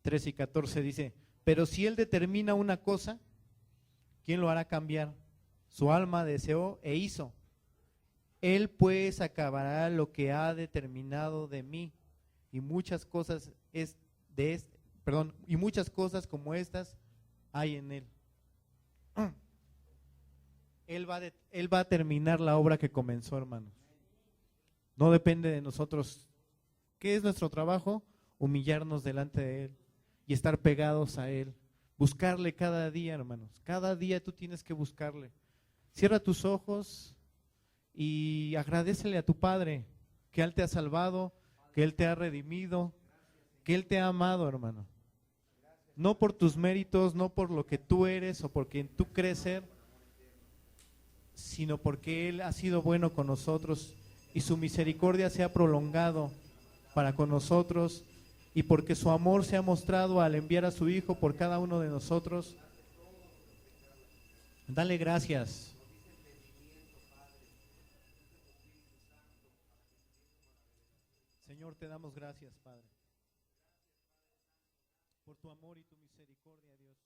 Speaker 2: 13 y 14 dice, pero si Él determina una cosa, ¿quién lo hará cambiar? Su alma deseó e hizo. Él pues acabará lo que ha determinado de mí, y muchas cosas y muchas cosas como estas hay en Él. Él va a terminar la obra que comenzó, hermanos. No depende de nosotros. ¿Qué es nuestro trabajo? Humillarnos delante de Él y estar pegados a Él. Buscarle cada día, hermanos. Cada día tú tienes que buscarle. Cierra tus ojos y agradécele a tu Padre que Él te ha salvado, que Él te ha redimido, que Él te ha amado, hermano. No por tus méritos, no por lo que tú eres o porque tú crees ser, sino porque Él ha sido bueno con nosotros y su misericordia se ha prolongado para con nosotros y porque su amor se ha mostrado al enviar a su Hijo por cada uno de nosotros. Dale gracias. Señor, te damos gracias, Padre, por tu amor y tu misericordia, Dios.